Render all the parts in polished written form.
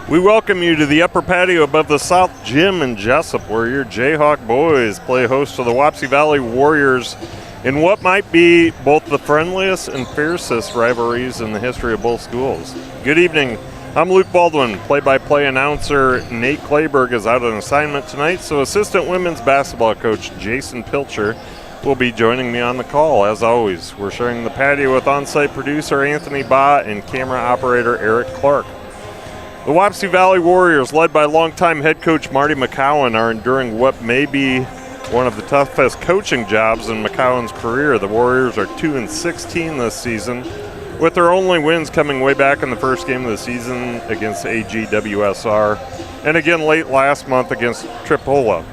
We welcome you to the upper patio above the South Gym in Jesup, where your J-Hawk boys play host to the Wapsie Valley Warriors in what might be both the friendliest and fiercest rivalries in the history of both schools. Good evening. I'm Luke Baldwin. Play-by-play announcer Nate Clayberg is out on assignment tonight, so assistant women's basketball coach Jason Pilcher will be joining me on the call. As always, we're sharing the patio with on-site producer Anthony Baugh and camera operator Eric Clark. The Wapsie Valley Warriors, led by longtime head coach Marty McCowan, are enduring what may be one of the toughest coaching jobs in McCowan's career. The Warriors are 2-16 this season, with their only wins coming way back in the first game of the season against AGWSR, and again late last month against Tripola.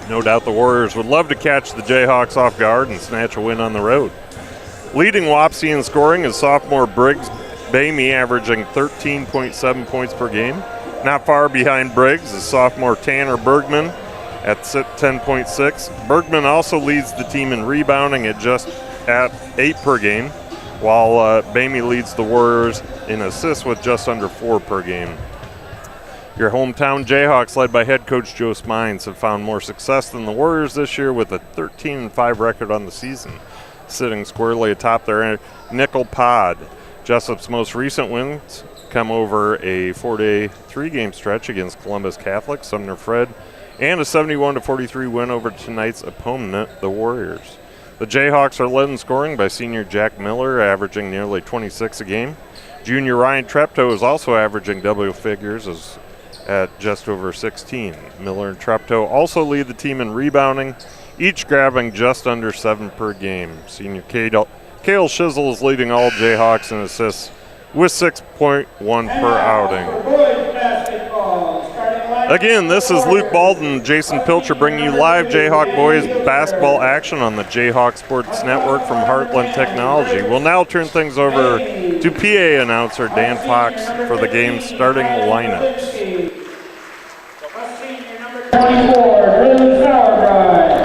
No doubt the Warriors would love to catch the Jayhawks off guard and snatch a win on the road. Leading Wapsie in scoring is sophomore Briggs Bamey, averaging 13.7 points per game. Not far behind Briggs is sophomore Tanner Bergman at 10.6. Bergman also leads the team in rebounding at 8 per game, while Bamey leads the Warriors in assists with just under 4 per game. Your hometown Jayhawks, led by head coach Joe Smines, have found more success than the Warriors this year with a 13-5 record on the season, sitting squarely atop their nickel pod. Jesup's most recent wins come over a 4-day, 3-game stretch against Columbus Catholic, Sumner Fred, and a 71-43 win over tonight's opponent, the Warriors. The Jayhawks are led in scoring by senior Jack Miller, averaging nearly 26 a game. Junior Ryan Treptow is also averaging double figures at just over 16. Miller and Treptow also lead the team in rebounding, each grabbing just under 7 per game. Senior Cale Shizzle is leading all Jayhawks in assists with 6.1 per outing. Again, this is Luke Baldwin, Jason Pilcher bringing you live Jayhawk Boys basketball action on the Jayhawk Sports Network from Heartland Technology. We'll now turn things over to PA announcer Dan Fox for the game's starting lineups. 24, Drew Sauerbrei,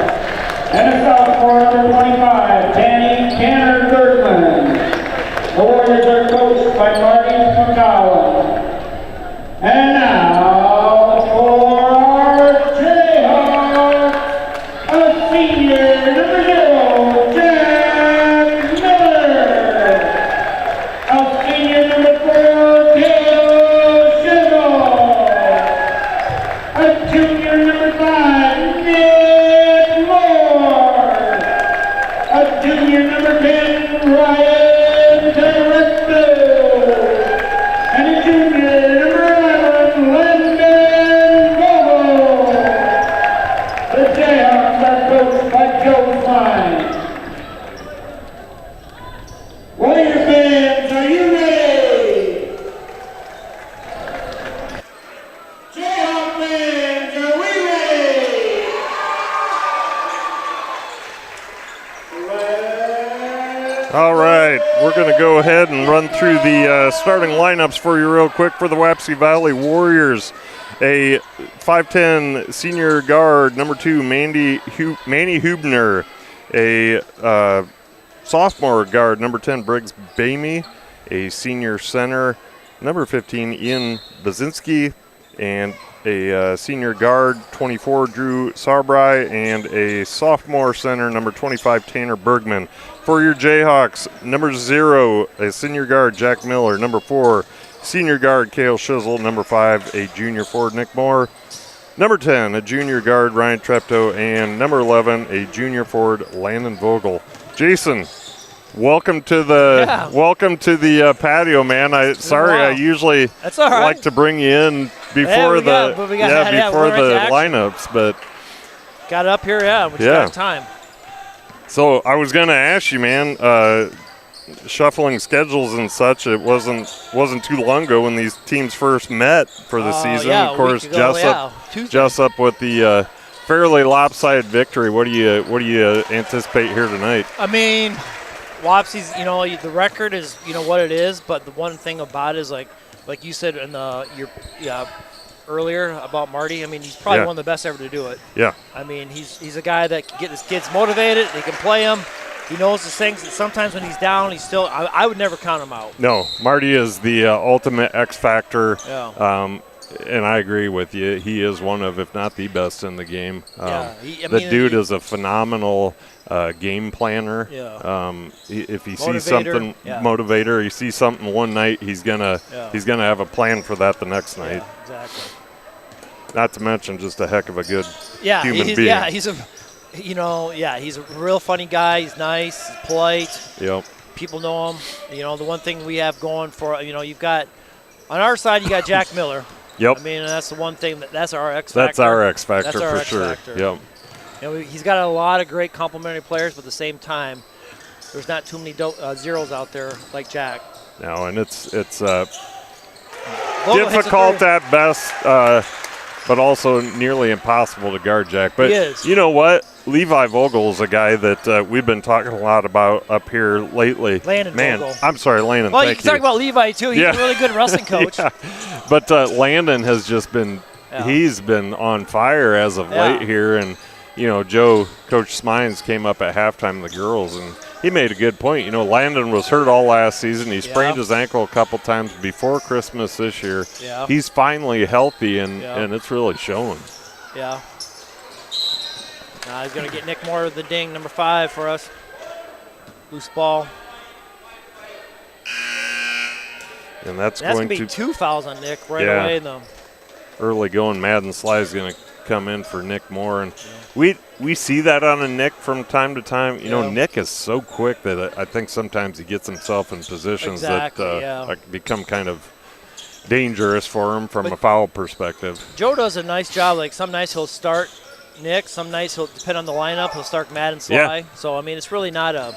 and a sophomore number 25, Tanner Bergman. The Warriors are coached by Marty McCowan. And now for our Jayhawks, a senior number 0, Jack Miller. A senior number 4, Cale Shizzle. A junior number 5, Nick Moore. A junior number 10, Ryan Directo. And a junior number 11, Lyndon Bobo. The Jayhawks are coached by Joe Smines. Warrior fans, are you ready? Jayhawk fans, are we ready? All right, we're going to go ahead and run through the starting lineups for you real quick for the Wapsie Valley Warriors. A 5'10 senior guard, number 2, Manny Hubner. A sophomore guard, number 10, Briggs Bamey. A senior center, number 15, Ian Bazinski. And a senior guard, 24, Drew Sauerbrei. And a sophomore center, number 25, Tanner Bergman. For your Jayhawks, number 0, a senior guard, Jack Miller. Number 4, senior guard, Cale Shizzle. Number 5, a junior forward, Nick Moore. Number 10, a junior guard, Ryan Treptow. And number 11, a junior forward, Landon Vogel. Jason, welcome to the patio, man. I usually like to bring you in before the lineups, but got up here, we just got time. So I was going to ask you, man, shuffling schedules and such, it wasn't too long ago when these teams first met for the season. Of course, Jesup with the fairly lopsided victory. What do you anticipate here tonight? I mean, Wapsie's, the record is, what it is, but the one thing about it is like you said in earlier about Marty, I mean, he's probably one of the best ever to do it. Yeah. I mean, he's a guy that can get his kids motivated. He can play them. He knows the things that sometimes when he's down, he's still – I would never count him out. No, Marty is the ultimate X factor. Yeah. And I agree with you. He is one of, if not the best in the game. The dude is a phenomenal game planner. Yeah. If he Motivator, sees something, motivator, he sees something one night, he's gonna have a plan for that the next night. Yeah, exactly. Not to mention just a heck of a good human being. Yeah, he's a real funny guy. He's nice, he's polite. Yep. People know him. The one thing we have going for, you've got, on our side, you got Jack Miller. Yep. I mean, that's the one thing, that's our X factor. That's our X factor That's our for X sure. factor. Yep. He's got a lot of great complementary players, but at the same time, there's not too many zeros out there like Jack. No, and it's difficult at best, but also nearly impossible to guard Jack. But he is. You know what? Levi Vogel's a guy that we've been talking a lot about up here lately. Landon Vogel. I'm sorry, Landon. Well, thank you can talk about Levi, too. He's a really good wrestling coach. But Landon has just been he's been on fire as of late here. And, Coach Smines came up at halftime, the girls, and he made a good point. Landon was hurt all last season. He sprained his ankle a couple times before Christmas this year. Yeah. He's finally healthy, and it's really showing. Yeah. He's going to get Nick Moore the ding, number 5 for us. Loose ball. And that's going going to be 2 fouls on Nick right away, though. Early going, Madden Sly is going to come in for Nick Moore. And we see that on a Nick from time to time. Nick is so quick that I think sometimes he gets himself in positions that become kind of dangerous for him from a foul perspective. Joe does a nice job. Like, some nights he'll start Nick, some nights he'll, depend on the lineup, he'll start Madden Sly. Yeah. So, I mean, it's really not a...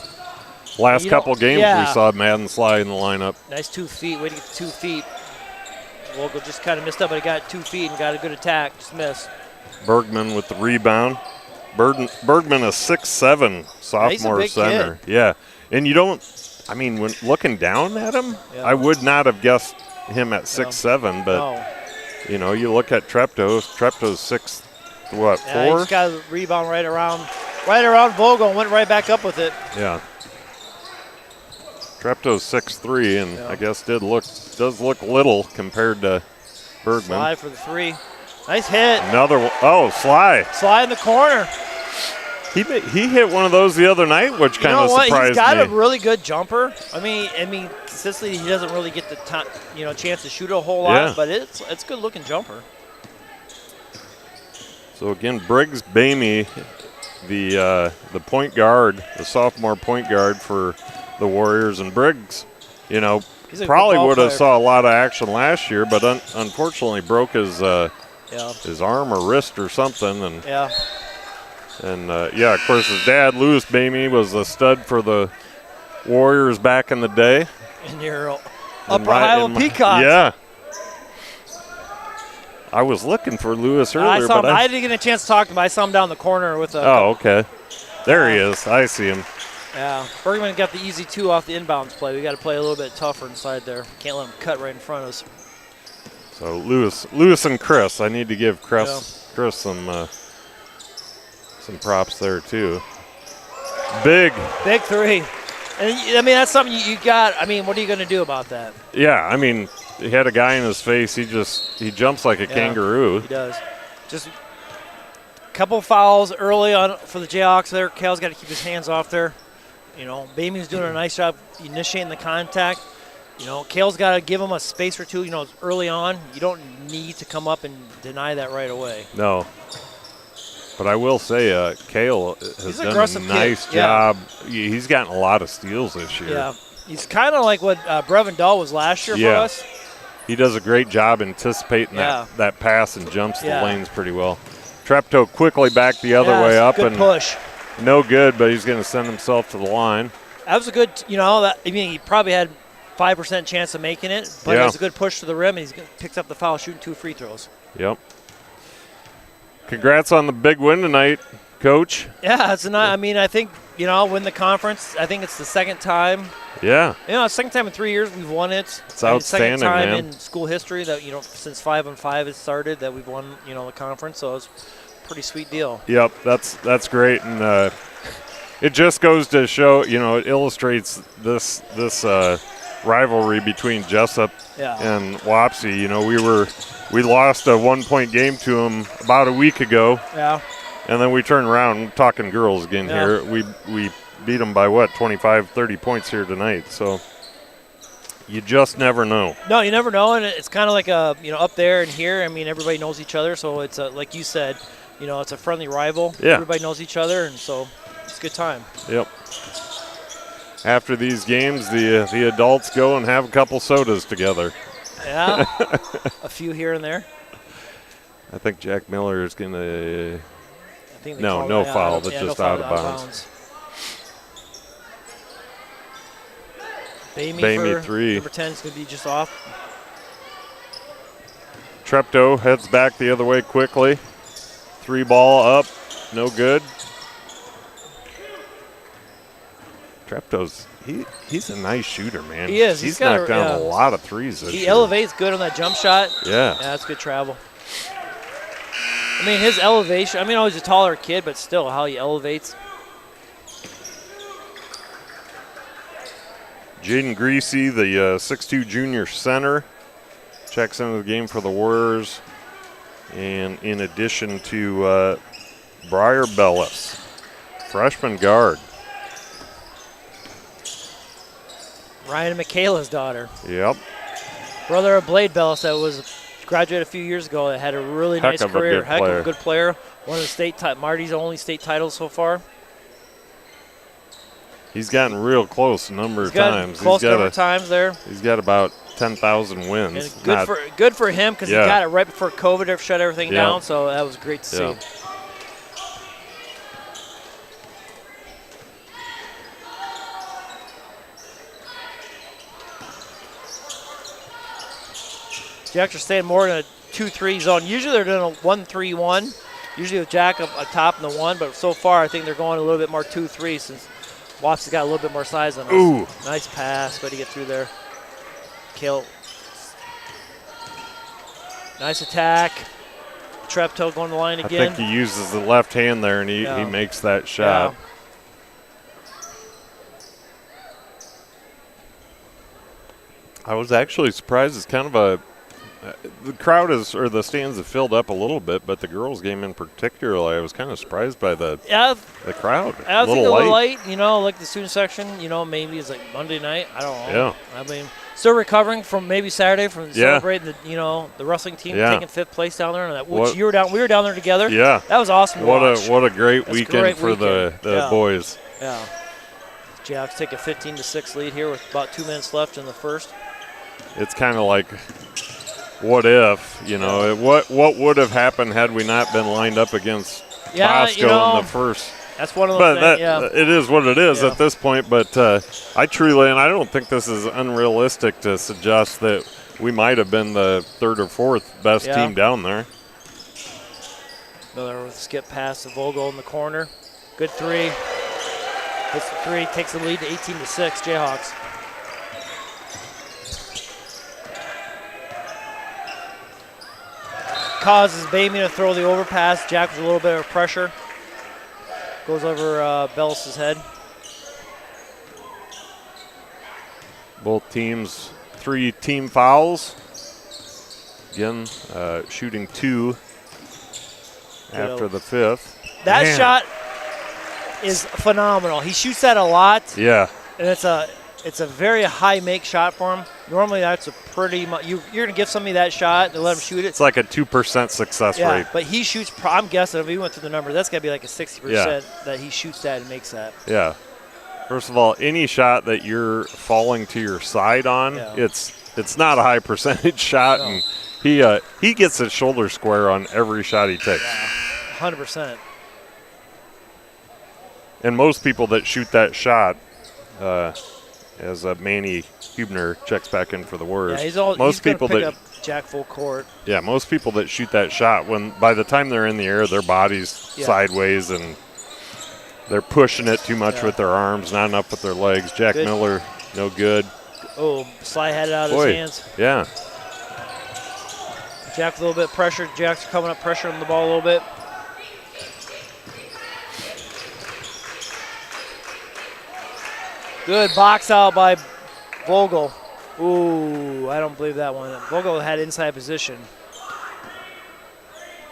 Last couple games we saw Madden Sly in the lineup. Nice 2 feet, way to get 2 feet. Vogel just kind of missed up, but he got 2 feet and got a good attack, just missed. Bergman with the rebound. Bergman, a 6'7" sophomore center. Kid. Yeah. And when looking down at him, I would not have guessed him at 6'7", but, you look at Treptow. Treptow's 4? He just got a rebound right around Vogel and went right back up with it. Yeah. Treptow's 6'3", and I guess does look little compared to Bergman. Sly for the 3. Nice hit. Another one. Oh, Sly. Sly in the corner. He hit one of those the other night, which kind of surprised me. He's got a really good jumper. I mean, consistently he doesn't really get the chance to shoot a whole lot, but it's a good looking jumper. So again, Briggs Bamey, the point guard, the sophomore point guard for the Warriors, and Briggs, probably would have saw a lot of action last year, but unfortunately broke his arm or wrist or something, and of course his dad, Louis Bamey, was a stud for the Warriors back in the day. In your Upper Highland Peacocks. Yeah. I was looking for Lewis earlier, but I didn't get a chance to talk to him. I saw him down the corner with a. Oh, okay. There he is. I see him. Yeah, Bergman got the easy 2 off the inbounds play. We got to play a little bit tougher inside there. Can't let him cut right in front of us. So Lewis and Chris. I need to give Chris some props there too. Big 3. And that's something you got. What are you going to do about that? Yeah, he had a guy in his face. He jumps like a kangaroo. He does. Just a couple fouls early on for the Jayhawks there. Kale's got to keep his hands off there. Bamey's doing a nice job initiating the contact. Kale's got to give him a space or two, early on. You don't need to come up and deny that right away. No. But I will say Kale has done a nice job. Yeah. He's gotten a lot of steals this year. Yeah. He's kind of like what Brevin Dahl was last year for us. He does a great job anticipating that pass and jumps the lanes pretty well. Treptow quickly back the other way up. Good push. No good, but he's going to send himself to the line. That was a good, he probably had 5% chance of making it, but it was a good push to the rim, and he picks up the foul, shooting 2 free throws. Yep. Congrats on the big win tonight, Coach. Yeah, I think, win the conference. I think it's the second time. Yeah. Second time in 3 years we've won it. It's outstanding, second time man. in school history that, since 5-on-5 has started that we've won, the conference. So it's a pretty sweet deal. Yep, that's great. And it just goes to show, it illustrates this rivalry between Jesup Yeah. and Wapsie. You know, we lost a 1-point game to them about a week ago. Yeah. And then we turned around, talking girls again Yeah. here. We beat them by, 25, 30 points here tonight. So you just never know. No, you never know, and it's kind of like up there and here. I mean, everybody knows each other, so it's like you said, it's a friendly rival. Yeah. Everybody knows each other, and so it's a good time. Yep. After these games, the adults go and have a couple sodas together. Yeah. A few here and there. I think Jack Miller is going to I think they no, called no it foul. out. That's Yeah, just no out foul, of bounds. Bamey for 3. number 10 is going to be just off. Treptow heads back the other way quickly. 3 ball up, no good. Treptow's he's a nice shooter, man. He is. He's got knocked down a lot of threes this He year. elevates good on that jump shot. Yeah. Yeah, that's good travel. I mean, his elevation, I mean, I was a taller kid, but still, how he elevates. Jaden Greasy, the 6'2 junior center, checks into the game for the Warriors. And in addition to Briar Bellis, freshman guard. Ryan and Michaela's daughter. Yep. Brother of Blade Bellis that was graduated a few years ago that had a really Heck nice of a career. good Heck player. of a good player. One of the Marty's only state titles so far. He's gotten real close a number of times. Close number of times there. He's got about 10,000 wins. And good for him because Yeah. he got it right before COVID shut everything Yeah. down, so that was great to Yeah. see. Jacks are staying more in a 2-3 zone. Usually they're doing a 1-3-1. Usually with Jack up top in the 1, but so far I think they're going a little bit more 2-3 since Wapsie's got a little bit more size on us. Ooh. Nice pass, way to get through there. Kill. Nice attack. Treptow going to the line I again. think he uses the left hand there, and he makes that shot. Yeah. I was actually surprised. It's kind of the crowd or the stands have filled up a little bit, but the girls' game in particular, I was kind of surprised by the crowd. I think a little light, like the student section, maybe it's like Monday night. I don't know. Yeah. I mean, still recovering from maybe Saturday from celebrating the wrestling team taking 5th place down there, and which we were down there together. Yeah. That was awesome. What a great weekend for the boys. Yeah. Jayhawks take a 15-6 lead here with about 2 minutes left in the first. It's kind of like, what if, what would have happened had we not been lined up against Bosco in the first? That's one of those things, it is what it is at this point, but I truly, and I don't think this is unrealistic to suggest that we might have been the 3rd or 4th best team down there. Another skip pass to Vogel in the corner. Good 3. Hits the 3, takes the lead to 18-6, Jayhawks. Causes Bamey to throw the overpass. Jack with a little bit of pressure. Goes over Bellis' head. Both teams, 3 team fouls. Again, shooting 2 after the 5th. That shot is phenomenal. He shoots that a lot. Yeah. And it's a very high make shot for him. Normally that's a pretty much, you're going to give somebody that shot and let him shoot it. It's like a 2% success rate. But he shoots, I'm guessing if we went through the numbers, that's got to be like a 60% that he shoots that and makes that. Yeah. First of all, any shot that you're falling to your side on, it's not a high percentage shot, and he gets his shoulder square on every shot he takes. Yeah, 100%. And most people that shoot that shot, as Manny Hubner checks back in for the Warriors. Yeah, he's going to pick up Jack full court. Yeah, most people that shoot that shot, by the time they're in the air, their body's sideways and they're pushing it too much with their arms, not enough with their legs. Jack Miller, no good. Oh, Sly had it out of his hands. Yeah. Jack with a little bit of pressure. Jack's coming up, pressuring the ball a little bit. Good box out by Vogel. Ooh, I don't believe that one. Vogel had inside position.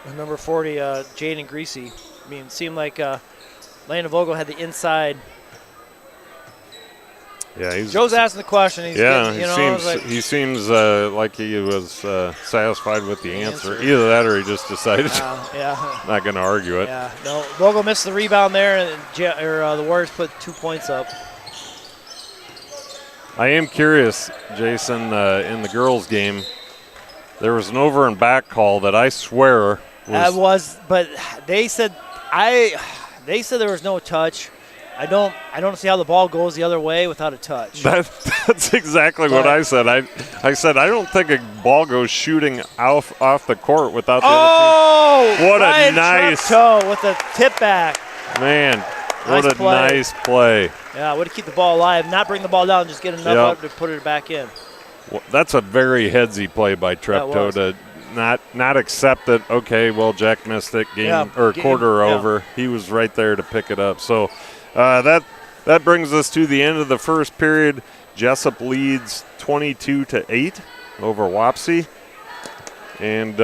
With number 40, Jaden Greasy. I mean, it seemed like Landon Vogel had the inside. Yeah, Joe's asking the question. He's getting, he seems like he was satisfied with the answer. Either that or he just decided not going to argue it. Yeah, no. Vogel missed the rebound there, and the Warriors put 2 points up. I am curious, Jason, in the girls' game, there was an over and back call that I swear was. But they said there was no touch. I don't see how the ball goes the other way without a touch. That's exactly what I said. I said I don't think a ball goes shooting off the court without the other team. What a nice toe with the tip back. Man, what a nice play. Yeah, way to keep the ball alive, not bring the ball down, just get enough up to put it back in. Well, that's a very headsy play by Treptow to not accept it. Okay, well, Jack missed it, quarter over. He was right there to pick it up. So that brings us to the end of the first period. Jesup leads 22-8 over Wapsie. And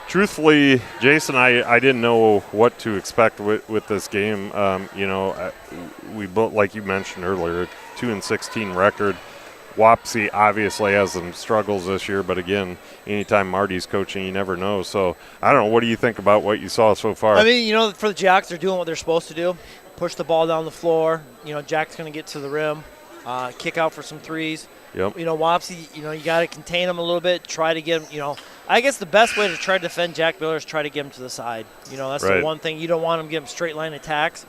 truthfully, Jason, I didn't know what to expect with this game. We both, like you mentioned earlier, 2-16 record. Wapsie obviously has some struggles this year, but again, anytime Marty's coaching, you never know. So I don't know. What do you think about what you saw so far? I mean, for the Jacks, they're doing what they're supposed to do. Push the ball down the floor. Jack's going to get to the rim, kick out for some threes. Yep. Wapsie, you got to contain them a little bit. Try to get them, I guess the best way to try to defend Jack Miller is try to get him to the side. That's the one thing. You don't want him to get him straight line attacks.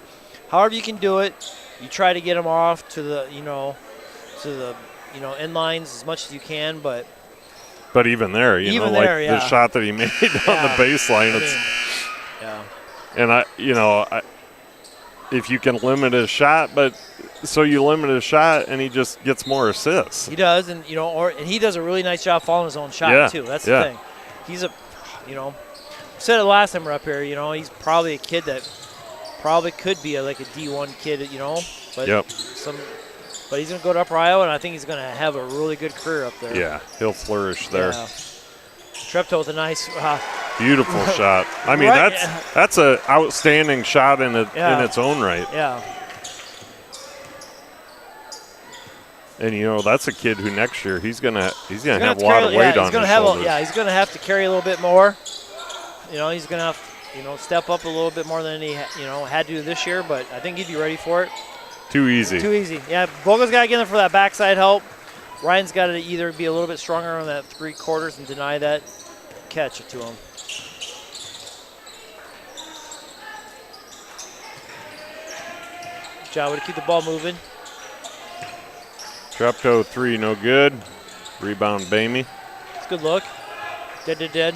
However you can do it, you try to get him off to the, end lines as much as you can, but even there, the shot that he made on the baseline, and if you can limit his shot, so you limit his shot and he just gets more assists. He does, and and he does a really nice job following his own shot too. That's the thing. He's said it last time we're up here. He's probably a kid that probably could be like a D1 kid. But he's going to go to Upper Iowa, and I think he's going to have a really good career up there. Yeah, he'll flourish there. Yeah. Treptow with a nice beautiful shot. I mean, that's an outstanding shot in its own right. Yeah. And that's a kid who next year he's gonna have a lot of weight on his shoulders. He's gonna have to carry a little bit more. He's gonna have step up a little bit more than he had to this year. But I think he'd be ready for it. Too easy. Yeah, Vogel's got to get in there for that backside help. Ryan's got to either be a little bit stronger on that 3/4 and deny that catch it to him. Good job to keep the ball moving. Treptow 3, no good. Rebound, Bamey. It's a good look. Dead.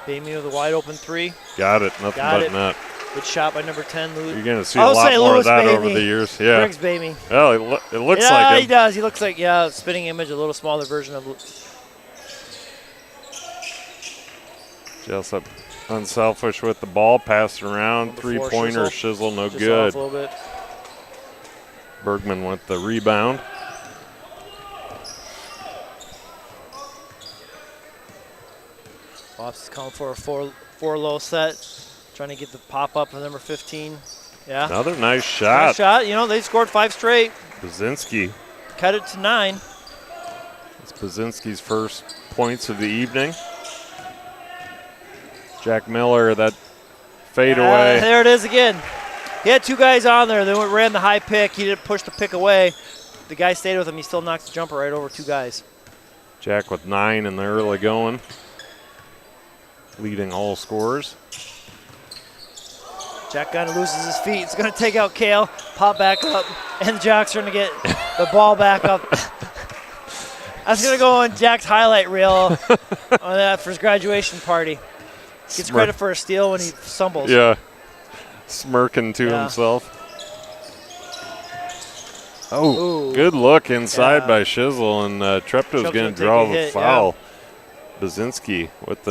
Bamey with a wide open 3. Got it. Nothing but net. Good shot by number 10, Lewis. You're going to see a lot more of that over the years. Yeah. Briggs Bamey. Well, it looks like him. Yeah, he does. He looks like, spinning image, a little smaller version of Jesup unselfish with the ball, passed around. 3-pointer, Shizzle, no good. Off a little bit. Bergman with the rebound. Wapsie's calling for a four low set, trying to get the pop up of number 15. Yeah. Another nice shot. Nice shot. They scored 5 straight. Baczynski. Cut it to 9. It's Baczynski's first points of the evening. Jack Miller, that fadeaway. There it is again. He had 2 guys on there. They ran the high pick. He didn't push the pick away. The guy stayed with him. He still knocks the jumper right over 2 guys. Jack with 9 in the early going. Leading all scorers. Jack kind of loses his feet. It's going to take out Kale, pop back up, and Jack's trying to get the ball back up. That's going to go on Jack's highlight reel on that for his graduation party. Gets credit for a steal when he stumbles. Yeah, smirking to himself. Oh, good look inside by Shizzle, and Treptow's going to draw the foul. Baczynski with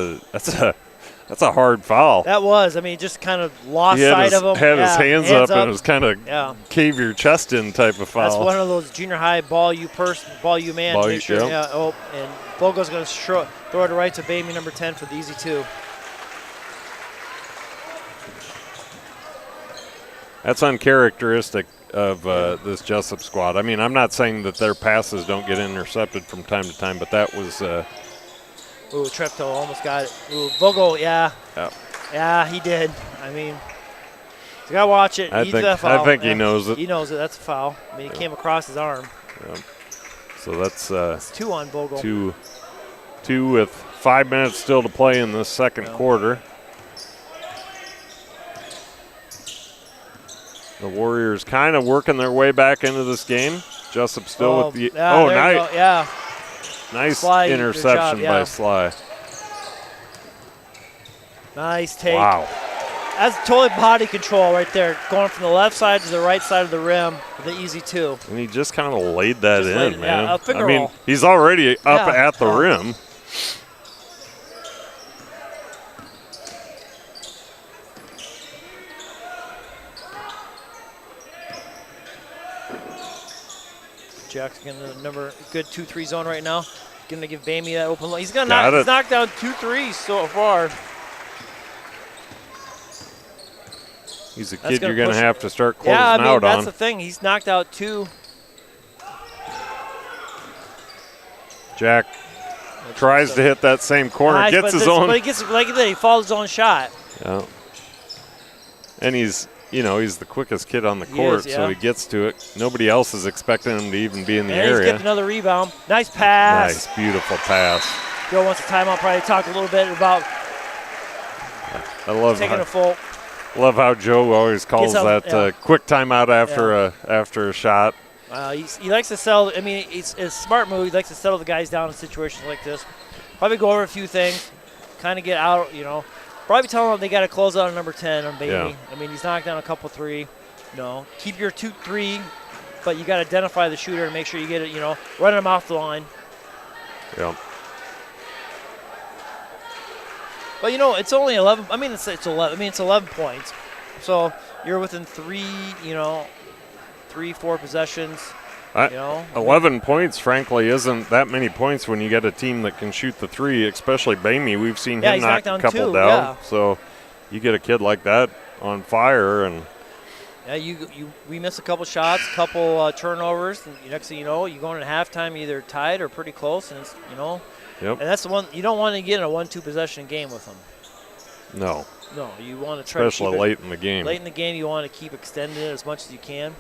That's a hard foul. That was. I mean, just kind of lost He sight of him. had his hands up, and it was kind of cave your chest in type of foul. That's one of those junior high ball you man. Ball make you, sure. yep. Yeah. Oh, and Bogo's going to throw it right to Bamey, number 10, for the easy 2. That's uncharacteristic of this Jesup squad. I mean, I'm not saying that their passes don't get intercepted from time to time, but that was. Ooh, Treptow almost got it. Ooh, Bogo, yeah. Yeah, he did. I mean, you got to watch it. I think he knows it. He knows it. That's a foul. I mean, he came across his arm. Yeah. So that's it's 2 on Bogo. Two with 5 minutes still to play in the second quarter. The Warriors kind of working their way back into this game. Jesup still with the nice. Nice Sly, interception by Sly. Nice take. Wow. That's totally body control right there, going from the left side to the right side of the rim with the easy 2. And he just kind of laid that in, man. Yeah, a finger I mean, roll. he's already up at the rim. Jack's getting a good 2-3 zone right now. Going to give Bamey that open look. He's knocked down 2 threes so far. He's a kid you're going to have to start closing out on. That's the thing. He's knocked out 2. Jack tries to hit that same corner, gets his own. But he gets like that. He follows his own shot. Yeah. And he's the quickest kid on the court, so he gets to it. Nobody else is expecting him to even be in the area. He's getting another rebound. Nice pass. Nice, beautiful pass. Joe wants a timeout. Probably talk a little bit about taking a full. Love how Joe always calls that quick timeout after a shot. He likes to settle. I mean, it's a smart move. He likes to settle the guys down in situations like this. Probably go over a few things, kind of get out. Probably telling them they got to close out on number 10 on Bamey. Yeah. I mean, he's knocked down a couple 3. Keep your 2-3, but you got to identify the shooter and make sure you get it. Running him off the line. Yeah. But it's only 11. I mean, it's 11. I mean, it's 11 points. So you're within 3-4 possessions. 11 points, frankly, isn't that many points when you get a team that can shoot the 3, especially Bamey. We've seen him knock a couple down. Yeah. So you get a kid like that on fire, and we miss a couple shots, couple turnovers, and next thing you know, you go into halftime either tied or pretty close, and it's Yep. And that's the one you don't want to get in a 1-2 possession game with them. No, you want to try especially to keep late in the game. Late in the game, you want to keep extending it as much as you can.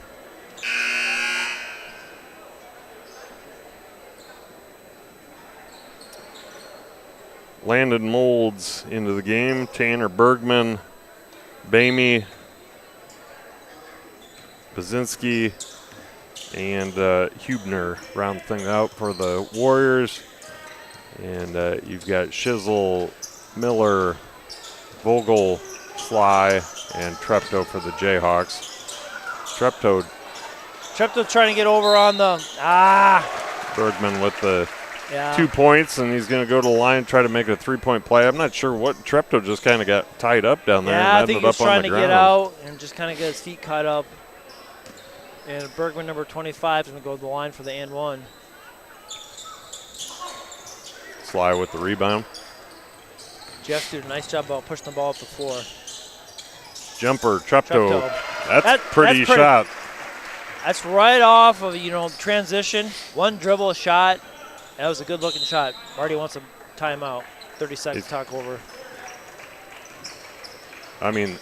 Landon Molds into the game. Tanner Bergman, Bamey, Bazinski, and Hubner round the thing out for the Warriors. And you've got Shizzle, Miller, Vogel, Sly, and Treptow for the Jayhawks. Treptow trying to get over on the Bergman with the 2 points, and he's going to go to the line and try to make a 3-point play. I'm not sure what Treptow just kind of got tied up down there. Yeah, and I think ended he's up trying on the to ground. get out and just kind of get his feet caught up. And Bergman, number 25, is going to go to the line for the and 1. Sly with the rebound. Jeff did a nice job about pushing the ball up the floor. Jumper, Treptow. That's pretty shot. That's right off of transition. One dribble, a shot. That was a good-looking shot. Marty wants a timeout. 30 seconds talk over. I mean,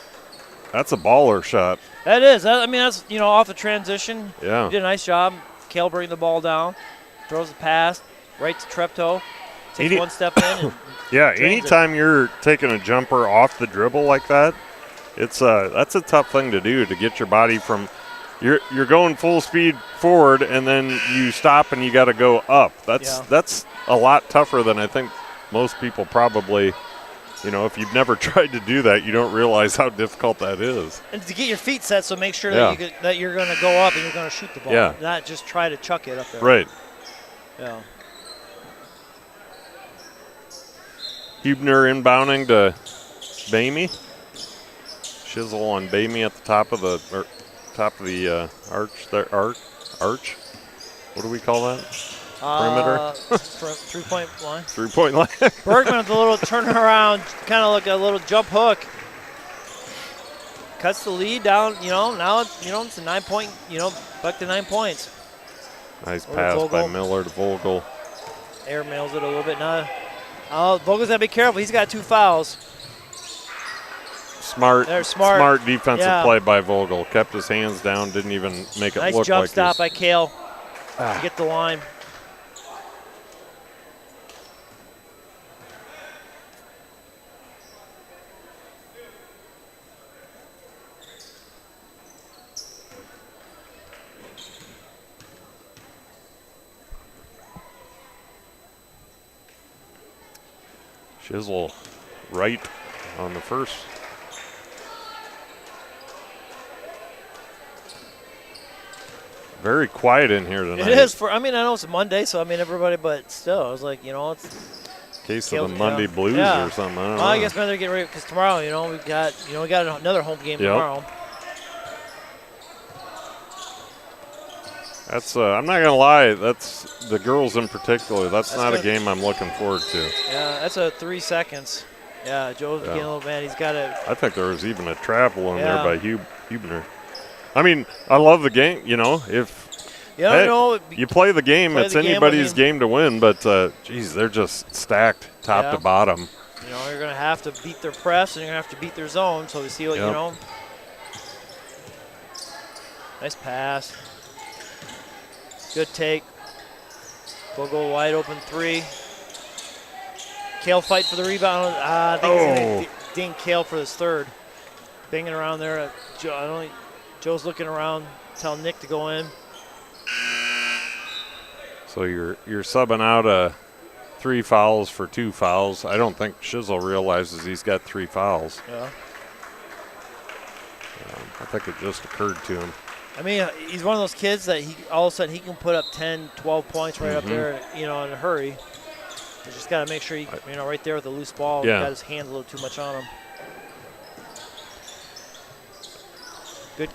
that's a baller shot. That is. That's off the transition. Yeah. He did a nice job. Kale bringing the ball down. Throws the pass right to Treptow. Takes one step in. And anytime you're taking a jumper off the dribble like that, that's a tough thing to do, to get your body from you're going full speed forward and then you stop and you got to go up. That's a lot tougher than I think most people probably, if you've never tried to do that, you don't realize how difficult that is. And to get your feet set, so make sure that you're going to go up and you're going to shoot the ball, not just try to chuck it up there. Right. Yeah. Hubner inbounding to Bamey. Shizzle on Bamey at the top of the arch there. Arch. What do we call that? Perimeter. 3-point line. 3-point line. Bergman with a little turnaround, kind of like a little jump hook. Cuts the lead down. Now it's a 9-point. Back to 9 points. Nice pass by Miller to Vogel. Air mails it a little bit now. Vogel's got to be careful. He's got 2 fouls. Smart defensive play by Vogel. Kept his hands down. Didn't even make it nice look jump like stop by Kale to get the line. Shizzle right on the first. Very quiet in here tonight. It is I know it's a Monday, so everybody, but still, I was like, it's case of the Monday blues or something. I don't know. I guess maybe they're getting ready because tomorrow, we got another home game tomorrow. That's I'm not gonna lie. That's the girls in particular. That's not a game I'm looking forward to. Yeah, that's a 3 seconds. Yeah, Joe's getting a little mad. He's got it. I think there was even a travel in there by Hubner. I love the game. If you play the game, it's anybody's game to win. But geez, they're just stacked top to bottom. You're gonna have to beat their press, and you're gonna have to beat their zone. So we see what Nice pass. Good take. Vogel wide open 3. Kale fight for the rebound. I think he's going to ding Kale for his third. Banging around there. Joe's looking around, telling Nick to go in. So you're subbing out 3 fouls for 2 fouls. I don't think Shizzle realizes he's got 3 fouls. Yeah. I think it just occurred to him. He's one of those kids that all of a sudden he can put up 10, 12 points right up there, in a hurry. You just got to make sure right there with the loose ball, he got his hands a little too much on him. Good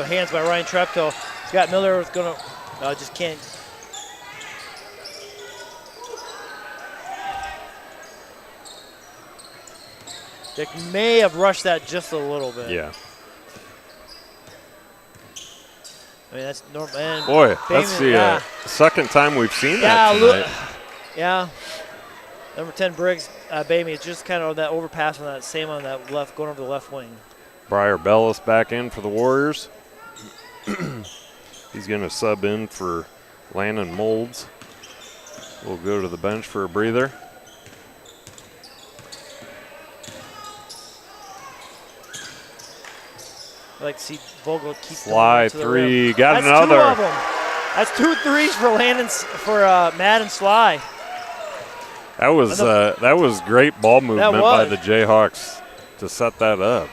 hands by Ryan Treptow. Scott Miller was going to, just can't. Dick may have rushed that just a little bit. Yeah. That's normal. Boy, that's the second time we've seen that tonight. Yeah. Number 10, Briggs, Bamey, it's just kind of that overpass on that left, going over the left wing. Briar Bellis back in for the Warriors. He's going to sub in for Landon Molds. We'll go to the bench for a breather. I like to see Vogel keep Slide 3, got That's another. 2 of them. That's 2 threes for Matt and Sly. That was great ball movement by the Jayhawks to set that up.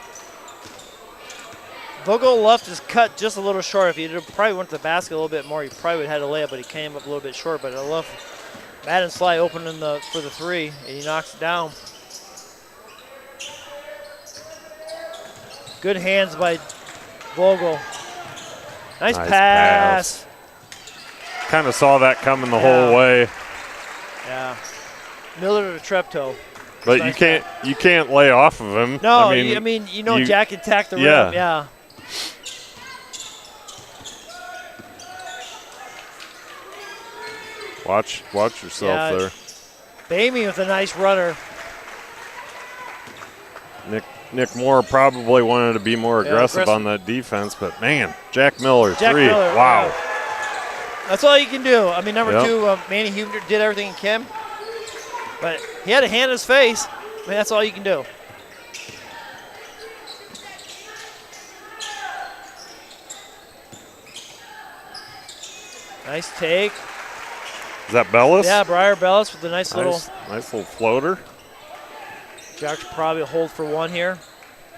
Vogel left his cut just a little short. If he probably went to the basket a little bit more, he probably would have had a layup, but he came up a little bit short. But I love Matt and Sly opening for the 3, and he knocks it down. Good hands by Vogel. Nice pass. Kind of saw that coming the whole way. Yeah. Miller to Treptow. But nice you can't lay off of him. No, Jack can tack the rim. Yeah. Watch yourself there. Bamey with a nice runner. Nick Moore probably wanted to be more aggressive on that defense, but man, Jack Miller, 3. Wow. That's all you can do. Number 2, Manny Huebner did everything he can, but he had a hand in his face. That's all you can do. Nice take. Is that Bellis? Yeah, Briar Bellis with a nice little floater. Jack should probably hold for 1 here.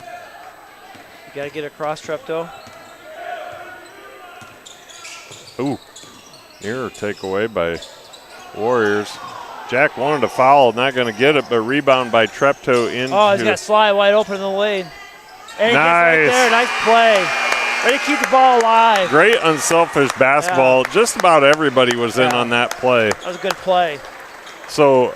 You got to get across Treptow. Ooh, near takeaway by Warriors. Jack wanted to foul, not going to get it, but rebound by Treptow into. Oh, he's got to slide wide open in the lane. And he gets Nice. right there. Nice play. Ready to keep the ball alive. Great unselfish basketball. Just about everybody was in on that play. That was a good play. So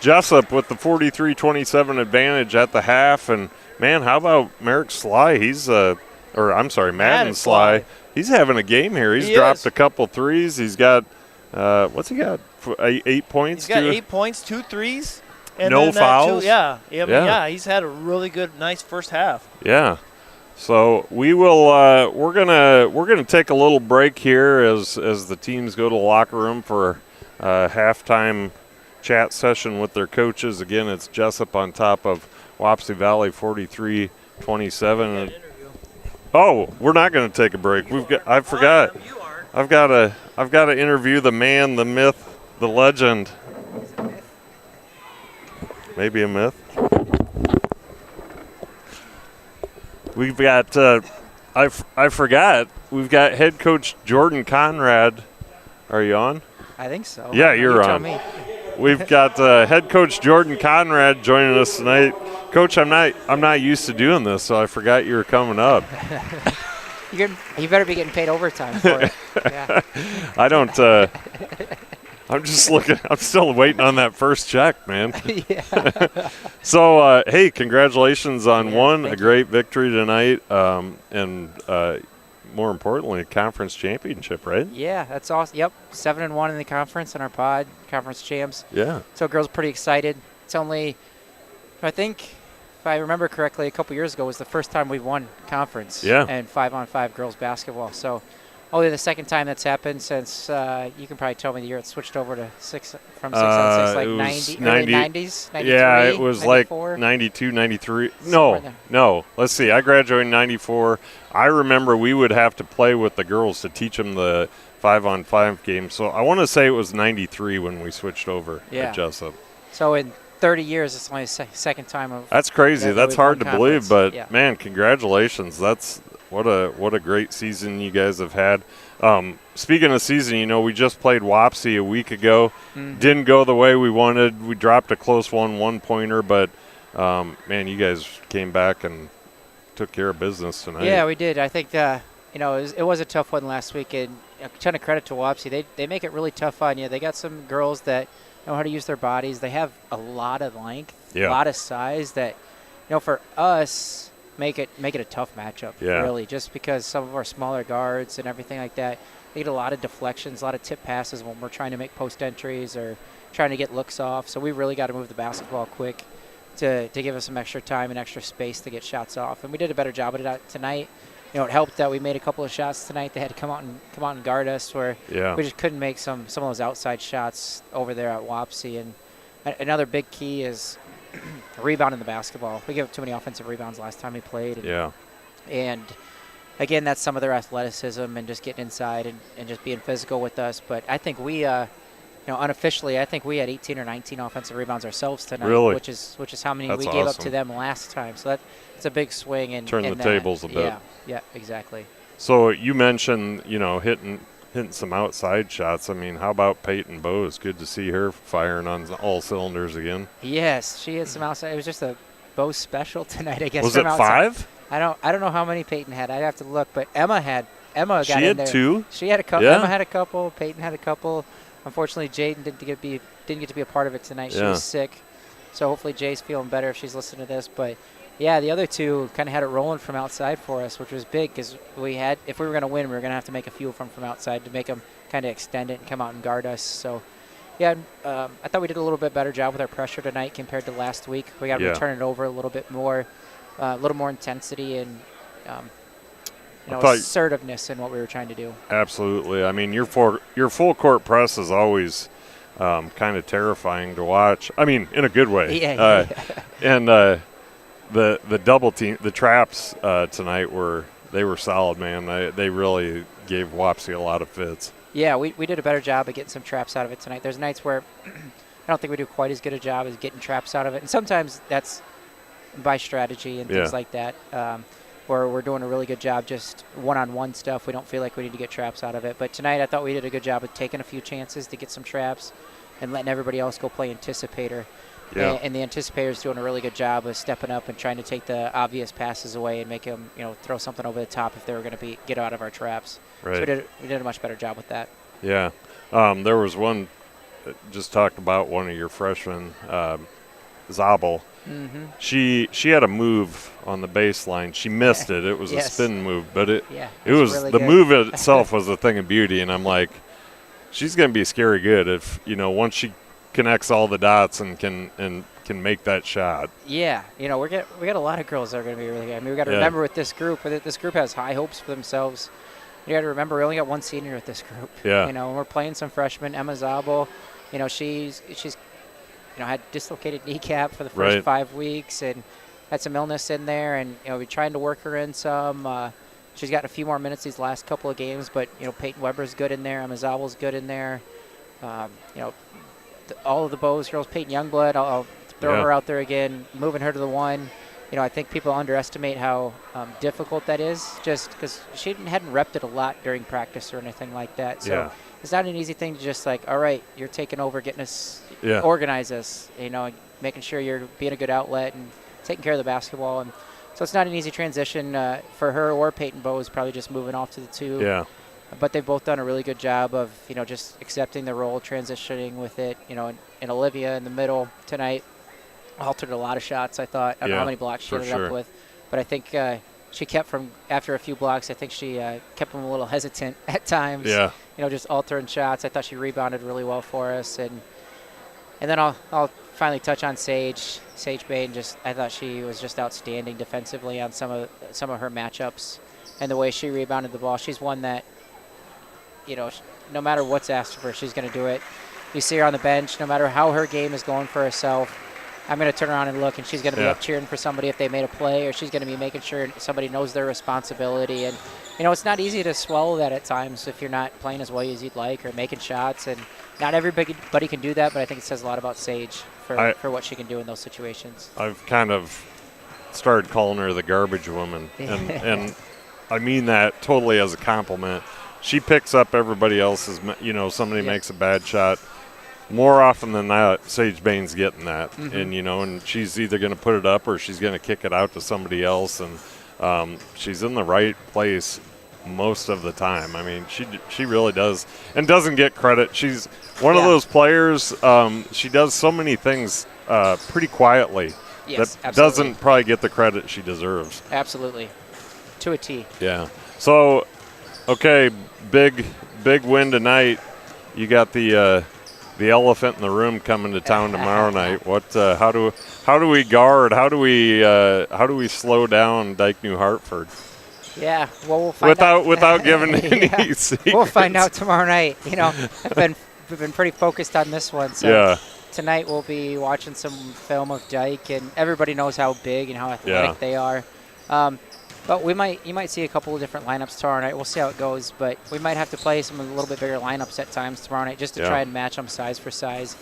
Jesup with the 43-27 advantage at the half. And, man, how about Merrick Sly? Madden Sly. He's having a game here. He's dropped a couple threes. He's got, what's he got? 8 points? He's got 8 points, 2 threes. And no then, fouls? He's had a really good, nice first half. Yeah. So we will. We're gonna take a little break here as the teams go to the locker room for a halftime chat session with their coaches. Again, it's Jesup on top of Wapsie Valley 43-27. Oh, we're not going to take a break. I forgot. I've got to interview the man, the myth, the legend. Maybe a myth. We've got, I forgot, we've got head coach Jordan Conrad. Are you on? I think so. Yeah, you're on. We've got head coach Jordan Conrad joining us tonight. Coach, I'm not used to doing this, so I forgot you were coming up. You better be getting paid overtime for it. Yeah. I don't. I'm just looking. I'm still waiting on that first check, man. Yeah. So, hey, congratulations on a great victory tonight, and more importantly, a conference championship, right? Yeah, that's awesome. Yep, 7-1 in the conference in our pod, conference champs. Yeah. So girls are pretty excited. It's only, I think, if I remember correctly, a couple years ago was the first time we've won conference. Yeah. And 5-on-5 girls basketball. So only the second time that's happened since you can probably tell me the year it switched over to 6-on-6, like 90s, 93, yeah, it was 94. like 92, 93. No. Let's see. I graduated in 94. I remember we would have to play with the girls to teach them the 5-on-5 game. So I want to say it was 93 when we switched over at Jesup. So in 30 years, it's only the second time. That's crazy. That's hard to believe, but yeah. Man, congratulations. That's what a great season you guys have had. Speaking of season, we just played Wapsie a week ago. Mm-hmm. Didn't go the way we wanted. We dropped a close one-pointer, but man, you guys came back and took care of business tonight. Yeah, we did. I think it was a tough one last week, and a ton of credit to Wapsie. They make it really tough on you. They got some girls that know how to use their bodies. They have a lot of length, a lot of size that, for us, make it a tough matchup, really, just because some of our smaller guards and everything like that, they get a lot of deflections, a lot of tip passes when we're trying to make post entries or trying to get looks off. So we really got to move the basketball quick to give us some extra time and extra space to get shots off. And we did a better job of that tonight. It helped that we made a couple of shots tonight. They had to come out and guard us, where we just couldn't make some of those outside shots over there at Wapsie. And another big key is rebounding the basketball. We gave up too many offensive rebounds last time we played. And again, that's some of their athleticism and just getting inside and just being physical with us. But I think we, unofficially, I think we had 18 or 19 offensive rebounds ourselves tonight, which is how many we gave up to them last time. So that's a big swing. And turn the tables a bit. Yeah, exactly. So you mentioned, hitting some outside shots. I mean, how about Peyton Bowes? Good to see her firing on all cylinders again. Yes, she had some outside. It was just a Bowes special tonight, I guess. Was it outside. 5? I don't know how many Peyton had. I'd have to look, but Emma got in there. She had 2? She had a couple. Yeah. Emma had a couple. Peyton had a couple. Unfortunately, Jaden didn't get to be a part of it tonight. She was sick. So hopefully Jay's feeling better if she's listening to this. But yeah, the other two kind of had it rolling from outside for us, which was big because if we were going to win, we were going to have to make a few from outside to make them kind of extend it and come out and guard us. So, yeah, I thought we did a little bit better job with our pressure tonight compared to last week. We got to turn it over a little bit more, a little more intensity and assertiveness in what we were trying to do. Absolutely. I mean, your full court press is always kind of terrifying to watch. I mean, in a good way. And the double team, the traps tonight were solid, man. They really gave Wapsie a lot of fits. Yeah, we did a better job of getting some traps out of it tonight. There's nights where I don't think we do quite as good a job as getting traps out of it, and sometimes that's by strategy and things like that. Where we're doing a really good job just one-on-one stuff. We don't feel like we need to get traps out of it. But tonight I thought we did a good job of taking a few chances to get some traps. and letting everybody else go play anticipator. Yeah. And the anticipator is doing a really good job of stepping up and trying to take the obvious passes away and make them, throw something over the top if they were going to get out of our traps. Right. So we did a much better job with that. Yeah. There was one, just talked about one of your freshmen, Zabel. Mm-hmm. She had a move on the baseline. She missed it. It was a spin move, but it was really the good. move itself was a thing of beauty. And I'm like, she's going to be scary good if once she connects all the dots and can make that shot. Yeah, we got a lot of girls that are going to be really good. I mean, we got to remember with this group has high hopes for themselves. You got to remember we only got one senior with this group. Yeah. And we're playing some freshmen. Emma Zabel, she's had dislocated kneecap for the first 5 weeks and had some illness in there, and we're trying to work her in some. She's gotten a few more minutes these last couple of games, but Peyton Weber's good in there. Emma Zabel's good in there. All of the Bows girls, Peyton Youngblood, I'll throw her out there again, moving her to the one. I think people underestimate how difficult that is, just because she hadn't repped it a lot during practice or anything like that. So it's not an easy thing to just like, all right, you're taking over, getting us, organize us, making sure you're being a good outlet and taking care of the basketball. And so it's not an easy transition for her or Peyton Bowes, probably just moving off to the two. Yeah. But they've both done a really good job of, just accepting the role, transitioning with it. And Olivia in the middle tonight altered a lot of shots, I thought. I don't know how many blocks she ended up with. But I think she kept after a few blocks, I think she kept them a little hesitant at times. Yeah. Just altering shots. I thought she rebounded really well for us. And then I'll finally touch on Sage Bain. I thought she was just outstanding defensively on some of her matchups. And the way she rebounded the ball, she's one that, no matter what's asked of her, she's going to do it. You see her on the bench, no matter how her game is going for herself, I'm going to turn around and look, and she's going to be up cheering for somebody if they made a play, or she's going to be making sure somebody knows their responsibility. And, it's not easy to swallow that at times if you're not playing as well as you'd like or making shots. And not everybody can do that, but I think it says a lot about Sage for what she can do in those situations. I've kind of started calling her the garbage woman, and I mean that totally as a compliment. She picks up everybody else's, somebody makes a bad shot. More often than not, Sage Bain's getting that. And, and she's either going to put it up or she's going to kick it out to somebody else. And she's in the right place most of the time. I mean, she really does and doesn't get credit. She's one of those players. She does so many things pretty quietly that doesn't probably get the credit she deserves. Absolutely. To a T. Yeah. So, okay, big win tonight. You got the elephant in the room coming to town tomorrow night. What? How do we guard? How do we slow down Dyke New Hartford? Yeah. Well, we'll find out. Without giving any secrets. We'll find out tomorrow night. I've been pretty focused on this one. So tonight we'll be watching some film of Dyke, and everybody knows how big and how athletic they are. But you might see a couple of different lineups tomorrow night. We'll see how it goes, but we might have to play some a little bit bigger lineups at times tomorrow night just to try and match them size for size.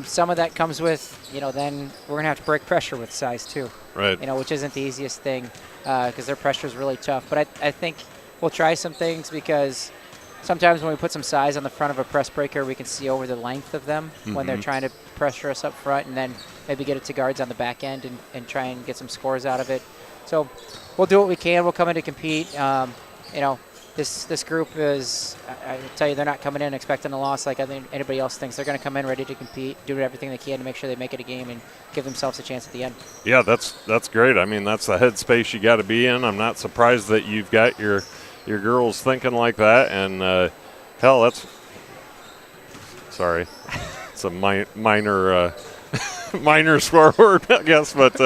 Some of that comes with, then we're going to have to break pressure with size too. Right. Which isn't the easiest thing because their pressure is really tough. But I think we'll try some things because sometimes when we put some size on the front of a press breaker, we can see over the length of them when they're trying to pressure us up front, and then maybe get it to guards on the back end and try and get some scores out of it. So we'll do what we can. We'll come in to compete. This group is, I tell you, they're not coming in expecting a loss like I think anybody else thinks. They're going to come in ready to compete, do everything they can to make sure they make it a game and give themselves a chance at the end. Yeah, that's great. I mean, that's the headspace you got to be in. I'm not surprised that you've got your girls thinking like that. And, hell, that's – sorry. It's a minor minor scoreboard, I guess, but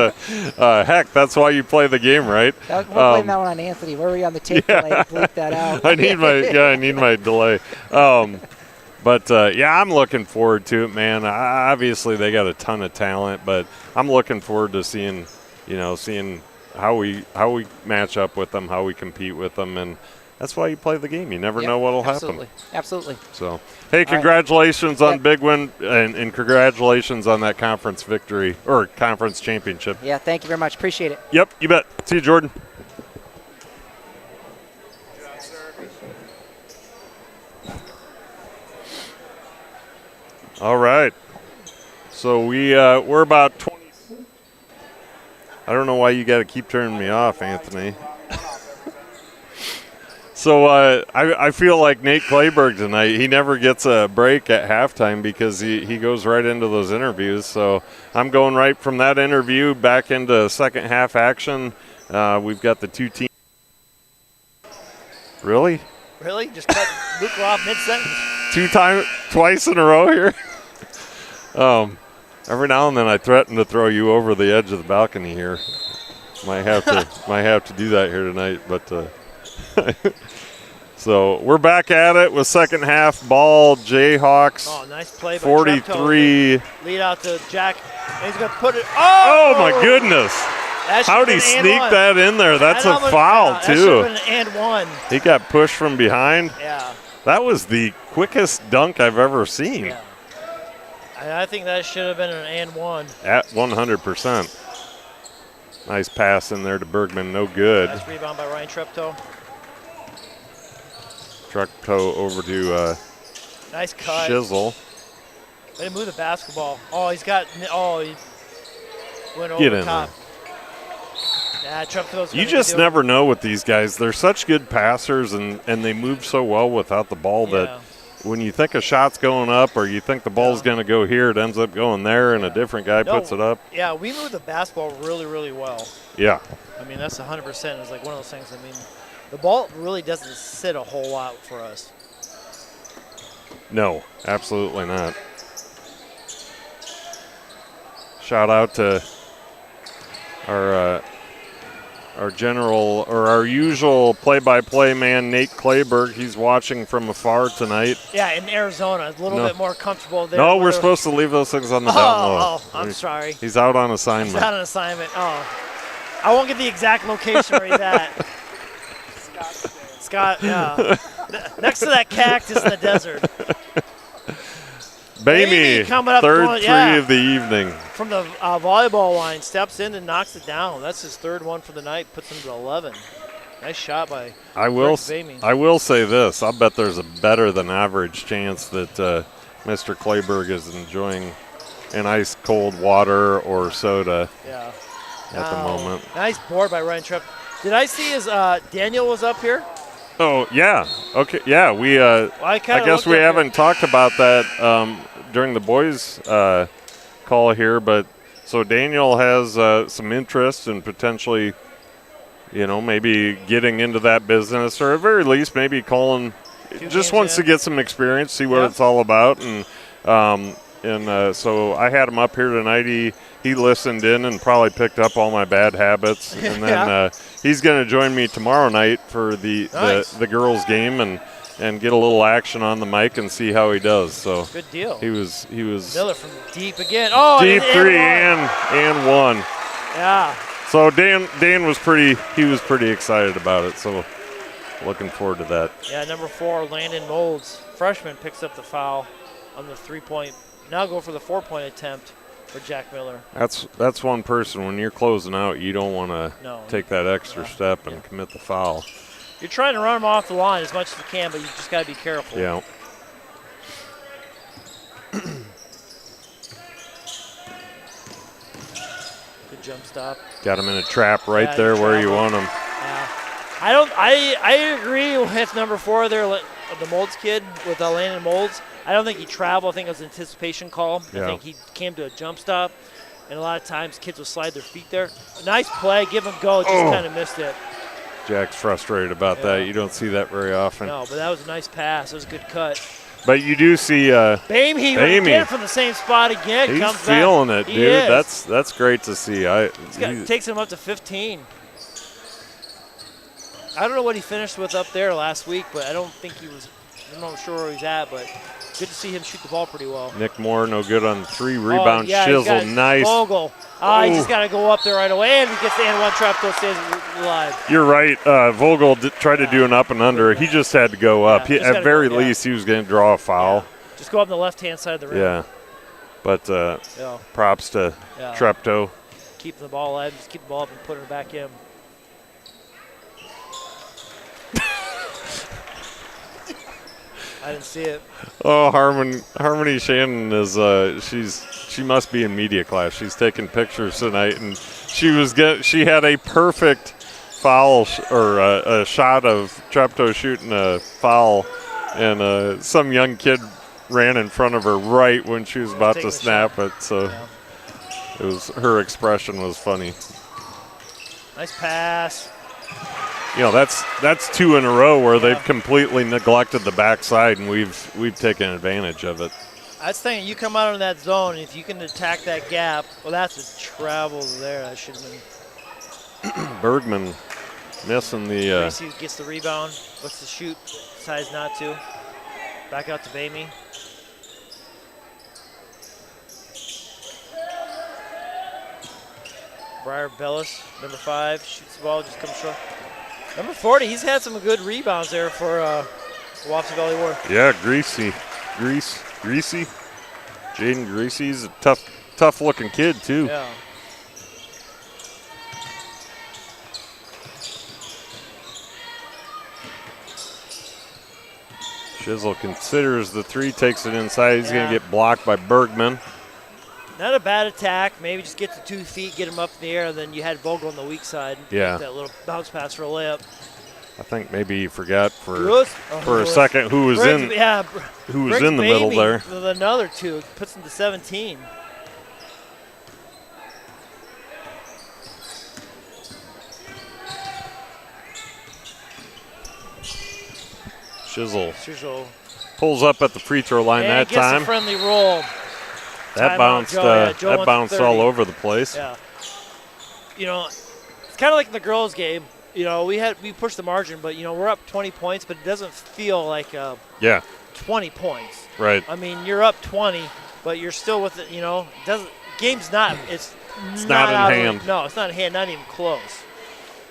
heck, that's why you play the game, right? We'll blame that one on Anthony. Where were you on the tape delay to bleep that out? I need my delay. But I'm looking forward to it, man. Obviously, they got a ton of talent, but I'm looking forward to seeing how we match up with them, how we compete with them, and that's why you play the game. You never know what'll happen. Absolutely. So, hey, congratulations on big win and congratulations on that conference victory or conference championship. Yeah, thank you very much. Appreciate it. Yep, you bet. See you, Jordan. All right. So we're about 20. I don't know why you got to keep turning me off, Anthony. So I feel like Nate Clayberg tonight. He never gets a break at halftime because he goes right into those interviews. So I'm going right from that interview back into second half action. We've got the two teams. Really? Really? Just cut Luke off mid-sentence? Twice in a row here? Every now and then I threaten to throw you over the edge of the balcony here. Might have to do that here tonight, but so we're back at it with second half ball. Jayhawks. Oh, nice play by 43. Lead out to Jack. And he's going to put it. Oh my goodness. How'd he sneak that in there? That's a foul, too. That should have been an and one. He got pushed from behind. Yeah. That was the quickest dunk I've ever seen. Yeah. I think that should have been an and one. At 100%. Nice pass in there to Bergman. No good. Nice rebound by Ryan Treptow. Treptow over to nice cut. Shizzle. They move the basketball. Oh, he went over Get the in top. there. Yeah, Treptow's You just never know with these guys. They're such good passers, and they move so well without the ball that when you think a shot's going up or you think the ball's going to go here, it ends up going there, and a different guy puts it up. Yeah, we move the basketball really, really well. Yeah. I mean, that's 100%. It's like one of those things. I mean, the ball really doesn't sit a whole lot for us. No, absolutely not. Shout out to our usual play-by-play man, Nate Clayberg. He's watching from afar tonight. Yeah, in Arizona, a little bit more comfortable there. No, we're supposed to leave those things on the down low. Oh, I'm sorry. He's out on assignment. He's out on assignment. Oh, I won't give the exact location where he's at. Scott, yeah. Next to that cactus in the desert. Bamey, coming up, third three of the evening. From the volleyball line, steps in and knocks it down. That's his third one for the night, puts him to 11. Nice shot by Bamey. I will say this. I'll bet there's a better than average chance that Mr. Clayberg is enjoying an ice cold water or soda at the moment. Nice board by Ryan Trepp. Did I see his Daniel was up here? Oh, yeah. Okay, yeah. I guess we haven't talked about that during the boys' call here, but so Daniel has some interest in potentially, maybe getting into that business, or at very least maybe calling. Just wants to get some experience, see what it's all about, and so I had him up here tonight. He listened in and probably picked up all my bad habits, and then he's going to join me tomorrow night for the girls' game and get a little action on the mic and see how he does. So good deal. He was Miller from deep again. Oh, deep three and one. Yeah. So Dan was pretty excited about it. So looking forward to that. Yeah, number 4, Landon Molds, freshman, picks up the foul on the 3-point. Now go for the 4-point attempt for Jack Miller. That's one person. When you're closing out, you don't want to take that extra step and commit the foul. You're trying to run them off the line as much as you can, but you just got to be careful. Yeah. Good jump stop. Got him in a trap right there where you want him. Yeah. I agree with number 4 there, the Molds kid with Landon Molds. I don't think he traveled. I think it was an anticipation call. Yeah. I think he came to a jump stop, and a lot of times kids will slide their feet there. Nice play, give him go, just kind of missed it. Jack's frustrated about that. You don't see that very often. No, but that was a nice pass. It was a good cut. But you do see Bamey again from the same spot again. He's comes feeling back. it, dude. That's great to see. Takes him up to 15. I don't know what he finished with up there last week, but I'm not sure where he's at, but good to see him shoot the ball pretty well. Nick Moore, no good on 3 rebound. Shizzle, nice. Vogel. He just got to go up there right away, and he gets the and one trap, though, stays alive. You're right. Vogel tried to do an up and under. He just had to go up. At very least, he was going to draw a foul. Just go up on the left-hand side of the rim. Yeah. But props to Treptow. Keeping the ball alive. Just keep the ball up and put it back in. I didn't see it. Oh, Harmony Shannon is she must be in media class. She's taking pictures tonight, and she had a perfect foul or a shot of Treptow shooting a foul, and some young kid ran in front of her right when she was about to snap it. So it was, her expression was funny. Nice pass. You know, that's 2 in a row where they've completely neglected the backside, and we've taken advantage of it. I was thinking, you come out in that zone, and if you can attack that gap, well, that's a travel there. That should have been. Bergman missing the. Gracie gets the rebound. What's the shoot? Decides not to. Back out to Bamey. Briar Bellis, number 5, shoots the ball, just comes short. Number 40, he's had some good rebounds there for Wapsie Valley Warriors. Yeah, Greasy. Jaden Greasy's a tough looking kid too. Yeah. Shizzle considers the 3, takes it inside. He's going Yeah. to get blocked by Bergman. Not a bad attack. Maybe just get to 2 feet, get him up in the air, and then you had Vogel on the weak side. Yeah. That little bounce pass for a layup. I think maybe he forgot for a second who was in the middle there. With another 2, puts him to 17. Shizzle pulls up at the free throw line and that gets time. a friendly roll. That bounced. That bounced all over the place. Yeah. You know, it's kind of like in the girls' game. You know, we pushed the margin, but you know we're up 20 points, but it doesn't feel like 20 points. Right. I mean, you're up 20, but you're still with it. You know, game's not. It's not in hand. No, it's not in hand. Not even close.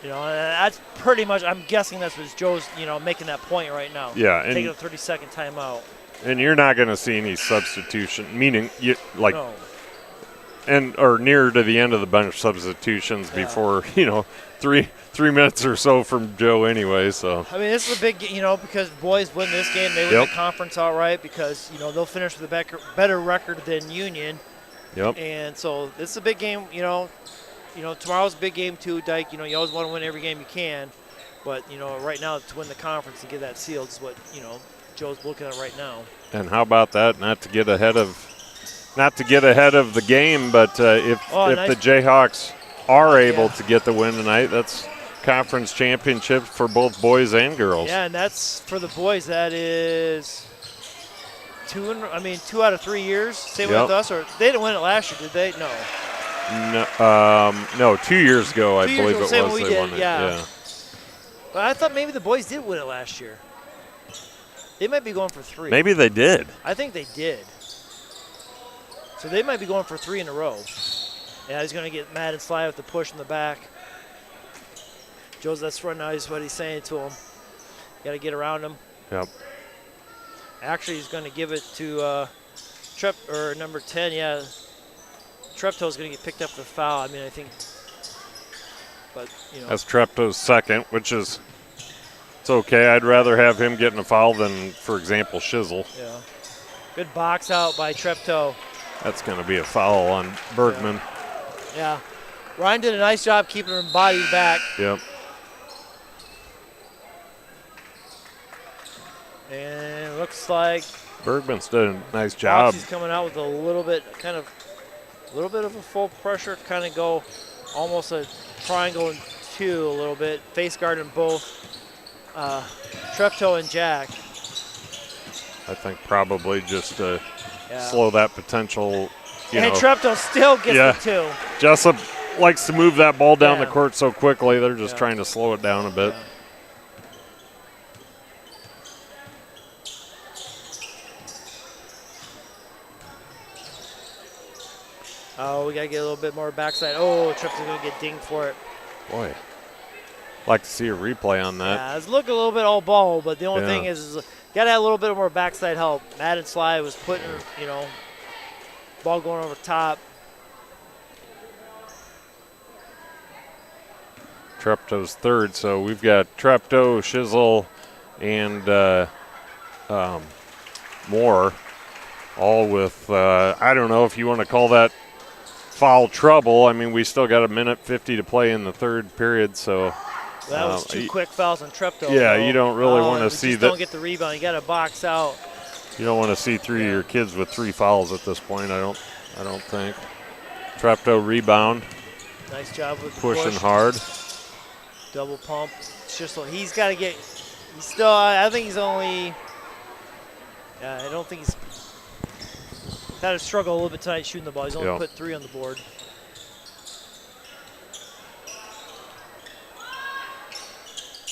You know, and that's pretty much. I'm guessing that's what Joe's. You know, making that point right now. Yeah, and taking a 30-second timeout. And you're not going to see any substitution, meaning No. or near to the end of the bench substitutions before 3 minutes or so from Joe anyway. So I mean, this is a big, because boys win this game, they win the conference all right because they'll finish with a better record than Union. Yep. And so this is a big game. Tomorrow's a big game too, Dyke. You always want to win every game you can, but right now to win the conference and get that sealed is what Joe's looking at right now. And how about that? Not to get ahead of the game, but if the Jayhawks are able to get the win tonight, that's conference championship for both boys and girls. Yeah, and that's for the boys. That is 2 out of 3 years. Same with us, or they didn't win it last year, did they? No. No, 2 years ago, I believe it was. They won it. Yeah. But I thought maybe the boys did win it last year. They might be going for 3. Maybe they did. I think they did. So they might be going for 3 in a row. Yeah, he's going to get mad and slide with the push in the back. Joe's that's right now is what he's saying to him. Got to get around him. Yep. Actually, he's going to give it to number 10. Yeah, Treptow's going to get picked up with a foul. I mean, I think, but that's Treptow's second, which is. It's okay. I'd rather have him getting a foul than, for example, Shizzle. Yeah. Good box out by Treptow. That's going to be a foul on Bergman. Yeah. Ryan did a nice job keeping him bodied back. Yep. And it looks like Bergman's done a nice job. He's coming out with a little bit of a full pressure, kind of go almost a triangle and 2 a little bit. Face guarding both. Treptow and Jack. I think probably just to slow that potential. And Treptow still gets the 2. Jesup likes to move that ball down the court so quickly. They're just trying to slow it down a bit. Yeah. Oh, we got to get a little bit more backside. Oh, Treptow's going to get dinged for it. Boy. Like to see a replay on that. Yeah, it's looking a little bit all ball, but the only thing is got to have a little bit more backside help. Madden Sly was putting, ball going over top. Treptow's third, so we've got Treptow, Shizzle, and more, all with, I don't know if you want to call that foul trouble. I mean, we still got 1:50 to play in the third period, so. That was 2 quick fouls on Treptow. Yeah, you don't really want to see that. Don't get the rebound. You got to box out. You don't want to see 3 of your kids with 3 fouls at this point. I don't think. Treptow rebound. Nice job with pushing push. Hard. Double pump. It's just he's got to get. He's still. I think he's only. I don't think he's. Had to struggle a little bit tonight shooting the ball. He's only put 3 on the board.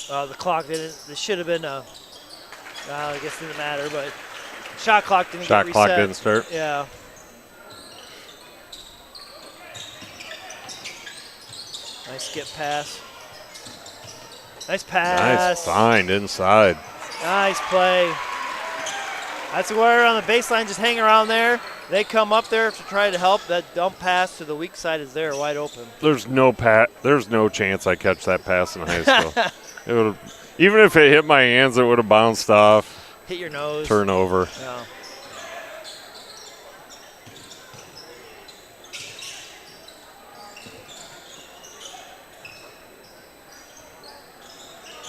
The clock didn't. This should have been. I guess it didn't matter, but shot clock didn't get reset. Shot clock didn't start. Yeah. Nice skip pass. Nice pass. Nice find inside. Nice play. That's where on the baseline, just hang around there. They come up there to try to help. That dump pass to the weak side is there, wide open. There's no chance I catch that pass in high school. It would, even if it hit my hands, it would have bounced off. Hit your nose. Turnover. Yeah.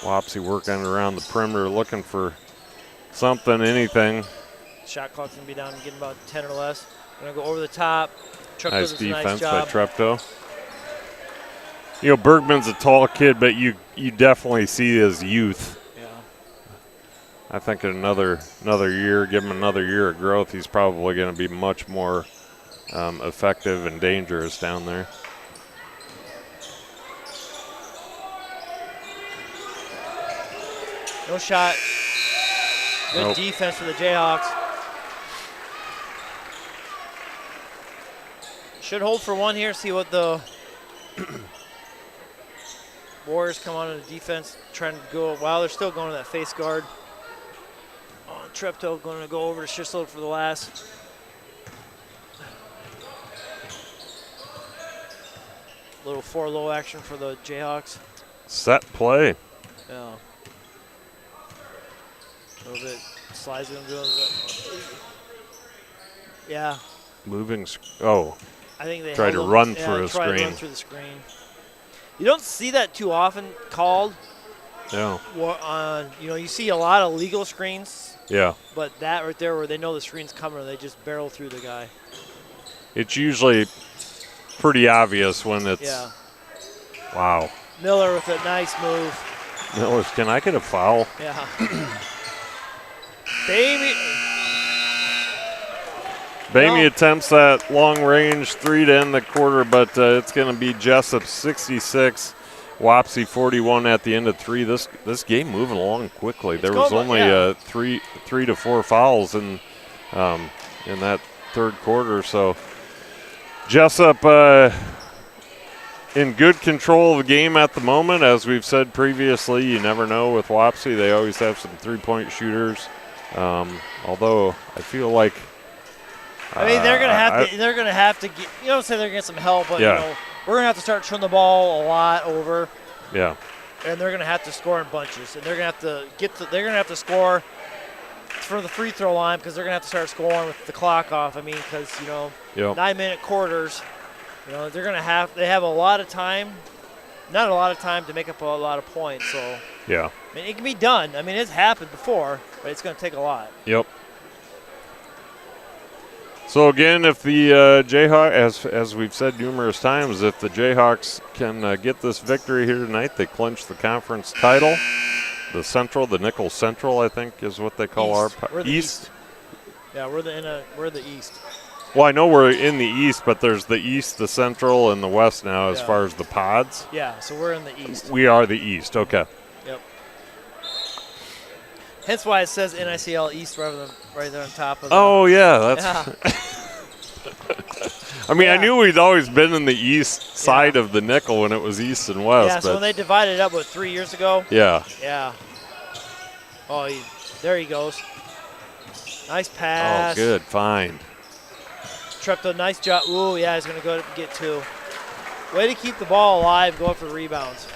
Wapsie working around the perimeter, looking for something, anything. Shot clock's going to be down and getting about 10 or less. Going to go over the top. Nice defense by Treptow. You know, Bergman's a tall kid, but you definitely see his youth. Yeah. I think in another year, give him another year of growth, he's probably going to be much more effective and dangerous down there. No shot. Good defense for the Jayhawks. Should hold for one here, see what the Warriors come on in the defense, trying to go, while they're still going to that face guard. Treptow going to go over to Schissel for the last. Little 4-low action for the Jayhawks. Set play. Yeah. A little bit slides going to do it. Yeah. Moving. Oh. I think they tried to run through a screen. Run through the screen. You don't see that too often called. Yeah. You see a lot of legal screens. Yeah. But that right there, where they know the screen's coming, they just barrel through the guy. It's usually pretty obvious when it's. Yeah. Wow. Miller with a nice move. Miller, can I get a foul? Yeah. Bamey attempts that long-range 3 to end the quarter, but it's going to be Jesup 66, Wapsie 41 at the end of 3. This game moving along quickly. There was only 3 to 4 fouls in that third quarter. So Jesup in good control of the game at the moment. As we've said previously, you never know with Wapsie. They always have some three-point shooters. Although I feel like. I mean, they're gonna have to get. You don't say they're gonna get some help, but we're gonna have to start turning the ball a lot over. Yeah. And they're gonna have to score in bunches, and they're gonna have to they're gonna have to score from the free throw line because they're gonna have to start scoring with the clock off. I mean, because 9-minute quarters. They're gonna have. They have a lot of time. Not a lot of time to make up a lot of points. So. Yeah. I mean, it can be done. I mean, it's happened before, but it's gonna take a lot. Yep. So again, if the Jayhawks, as we've said numerous times, if the Jayhawks can get this victory here tonight, they clinch the conference title. The Nickel Central, I think, is what they call we're the East. Yeah, we're the East. Well, I know we're in the East, but there's the East, the Central, and the West now as far as the pods. Yeah, so we're in the East. We are the East. Okay. Yep. Hence why it says NICL East rather than right there on top of. That's. I mean, I knew we'd always been in the east side of the nickel when it was East and West. Yeah, so when they divided it up, 3 years ago? Yeah. Yeah. Oh, there he goes. Nice pass. Oh, good find. Treptow, nice job. Ooh, yeah, he's going to go get 2. Way to keep the ball alive, going for rebounds.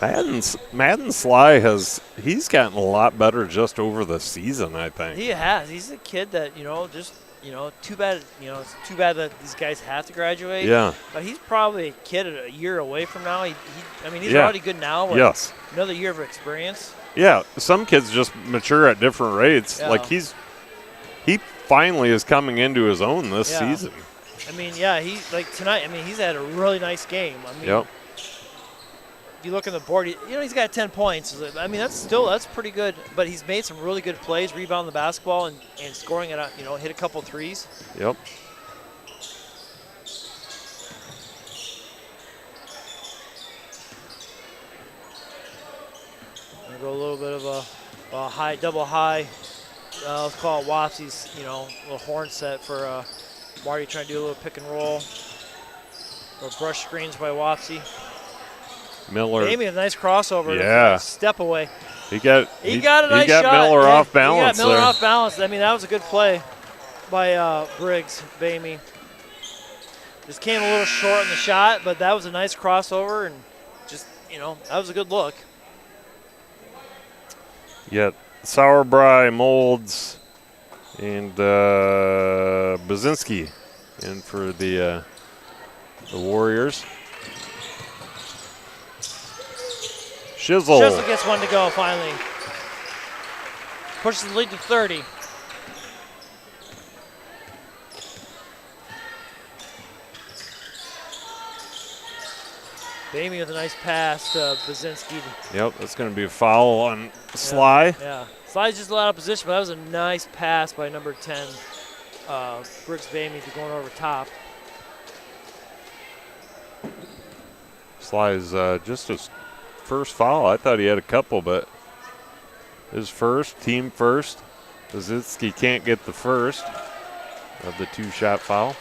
Madden Sly he's gotten a lot better just over the season, I think. He has. He's a kid that, too bad, it's too bad that these guys have to graduate. Yeah. But he's probably a kid a year away from now. He's Yeah. already good now. But Yes. Another year of experience. Yeah, some kids just mature at different rates. Yeah. Like he finally is coming into his own this Yeah. season. Tonight, he's had a really nice game. Yep. If you look at the board, he's got 10 points. That's pretty good. But he's made some really good plays, rebounding the basketball and scoring it. Hit a couple threes. Yep. Gonna go a little bit of a high, double high. Let's call it Wapsie's, little horn set for Marty trying to do a little pick and roll. Or brush screens by Wapsie. Miller. Amy, a nice crossover. Yeah. Step away. He got a nice shot. Miller off balance. He got Miller off balance. That was a good play by Briggs, Bamey. Just came a little short in the shot, but that was a nice crossover, and just, that was a good look. Yet Sauerbrei, Molds, and Bazinski in for the Warriors. Shizzle gets one to go finally. Pushes the lead to 30. Bamey with a nice pass to Bazinski. Yep, that's going to be a foul on Sly. Yeah. Sly's just a lot of position, but that was a nice pass by number 10, Brooks Bamey, to going over top. Sly's just his first foul. I thought he had a couple, but his first, team first. Bazinski can't get the first of the two-shot foul.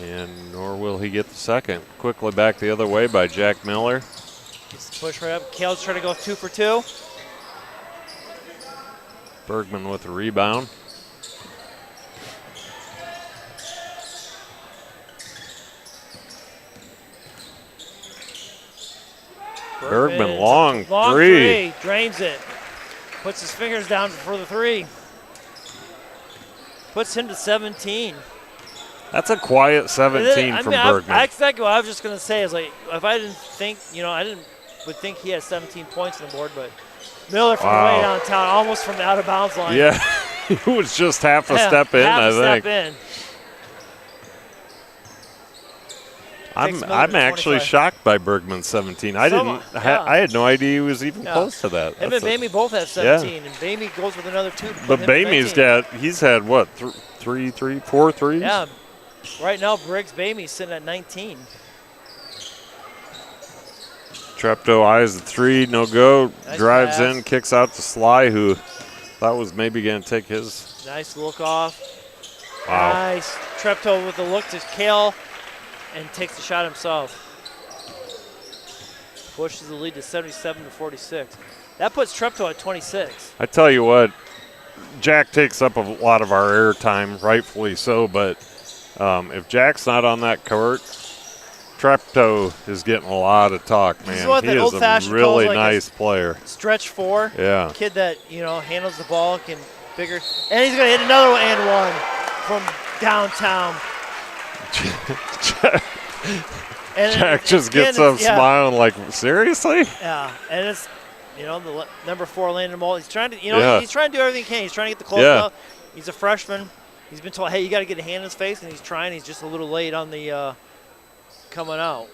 And nor will he get the second. Quickly back the other way by Jack Miller. Gets the push right up. Kale's trying to go 2 for 2. Bergman with a rebound. Bergman, long three. Drains it. Puts his fingers down for the 3. Puts him to 17. That's a quiet 17 from Bergman. Exactly what I was just going to say is, like, if I didn't think, would think he had 17 points on the board, but Miller from way downtown, almost from the out of bounds line. Yeah, he was just half a step in, I think. Step in. I'm actually shocked by Bergman's 17. I had no idea he was even close to that. Him and Bamey both have 17, and Bamey goes with another 2. But he's had what, 4 threes? Yeah. Right now, Briggs Bamey's sitting at 19. Treptow eyes the 3, no go. Nice drives pass. in, kicks out to Sly, who thought was maybe going to take his. Nice look off. Wow. Nice. Treptow with the look to Kale and takes the shot himself. Pushes the lead to 77 to 46. That puts Treptow at 26. I tell you what, Jack takes up a lot of our airtime, rightfully so, but if Jack's not on that court, Treptow is getting a lot of talk, man. He is a really nice player. Stretch 4. Yeah. Kid that, handles the ball, can bigger. And he's going to hit another one from downtown. Jack just gets up smiling like, seriously? Yeah, and it's, the number 4 Landon Mold. He's trying to, he's trying to do everything he can. He's trying to get the close out. He's a freshman. He's been told, hey, you got to get a hand in his face, and he's trying. He's just a little late on the coming out.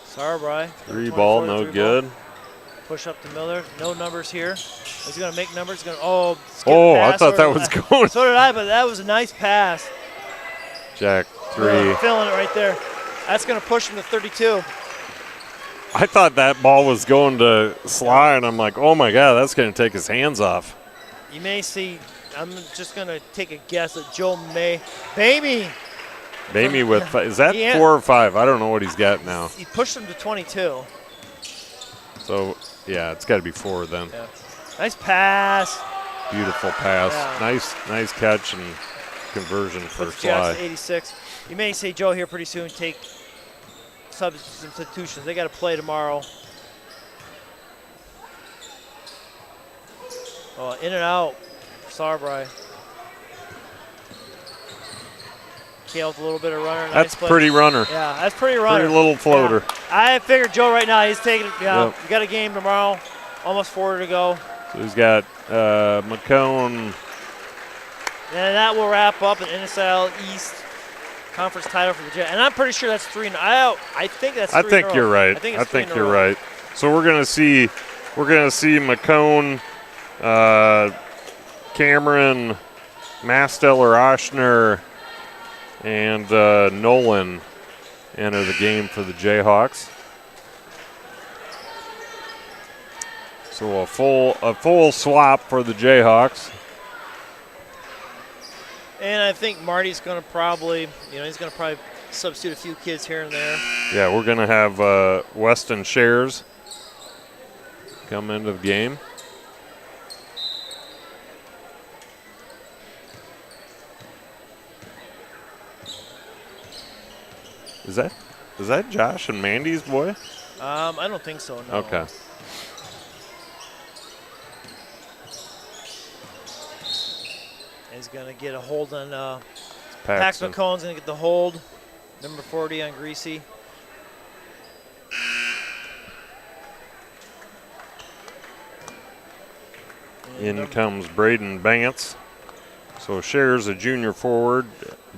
Sauerbrei. 3 ball, no good. Push up to Miller. No numbers here. Is he going to make numbers? Skip I thought that was going. So did I, but that was a nice pass. Jack, 3. Feeling it right there. That's going to push him to 32. I thought that ball was going to Sly, and I'm like, oh, my God, that's going to take his hands off. You may see, I'm just going to take a guess at Joe May. Bamey Bamey with is that Yeah. 4 or 5? I don't know what he's got now. He pushed him to 22. So yeah, it's got to be 4 then. Yeah. Nice pass. Beautiful pass. Yeah. Nice catch and conversion for Puts Jackson Sly. 86. You may say Joe here pretty soon take substitutions. They got to play tomorrow. Oh, in and out for Sarbry. Kale's a little bit of runner. That's nice pretty runner. Yeah, that's pretty runner. Pretty little floater. Yeah. I figured Joe right now, he's taking, Yep. You got a game tomorrow, almost 4 to go. So he's got McCone. And that will wrap up an NSL East conference title for the Jet. And I'm pretty sure that's 3 in I think that's 3 I think you're right. I think it's 3 in a you're row. right. So we're gonna see McCone, Cameron, Masteller, Oshner, and Nolan enter the game for the Jayhawks. So a full swap for the Jayhawks. And I think Marty's going to probably, he's going to probably substitute a few kids here and there. Yeah, we're going to have Weston Shares come into the game. Is that Josh and Mandy's boy? I don't think so, no. Okay. He's going to get a hold on Pax Paxton. McCone's going to get the hold. Number 40 on Greasy. In comes Braden Bance. So Shares a junior forward.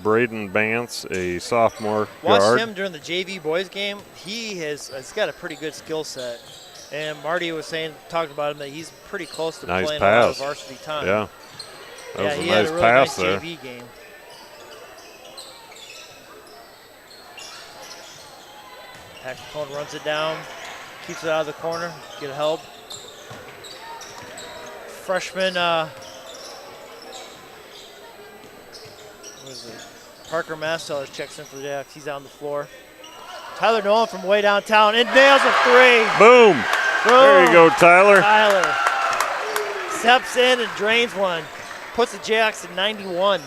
Braden Bance, a sophomore Watched guard. him during the JV boys game. He's got a pretty good skill set. And Marty was talking about him that he's pretty close to Nice playing a lot of pass. varsity time. Yeah. That was a he nice had a really pass nice there. JV game. Pax McCone runs it down, keeps it out of the corner, get help. Freshman, what is it? Parker Masteller checks in for the Jacks. He's on the floor. Tyler Nolan from way downtown and nails a 3. Boom. There you go, Tyler. Tyler steps in and drains one. Puts the Jacks at 91.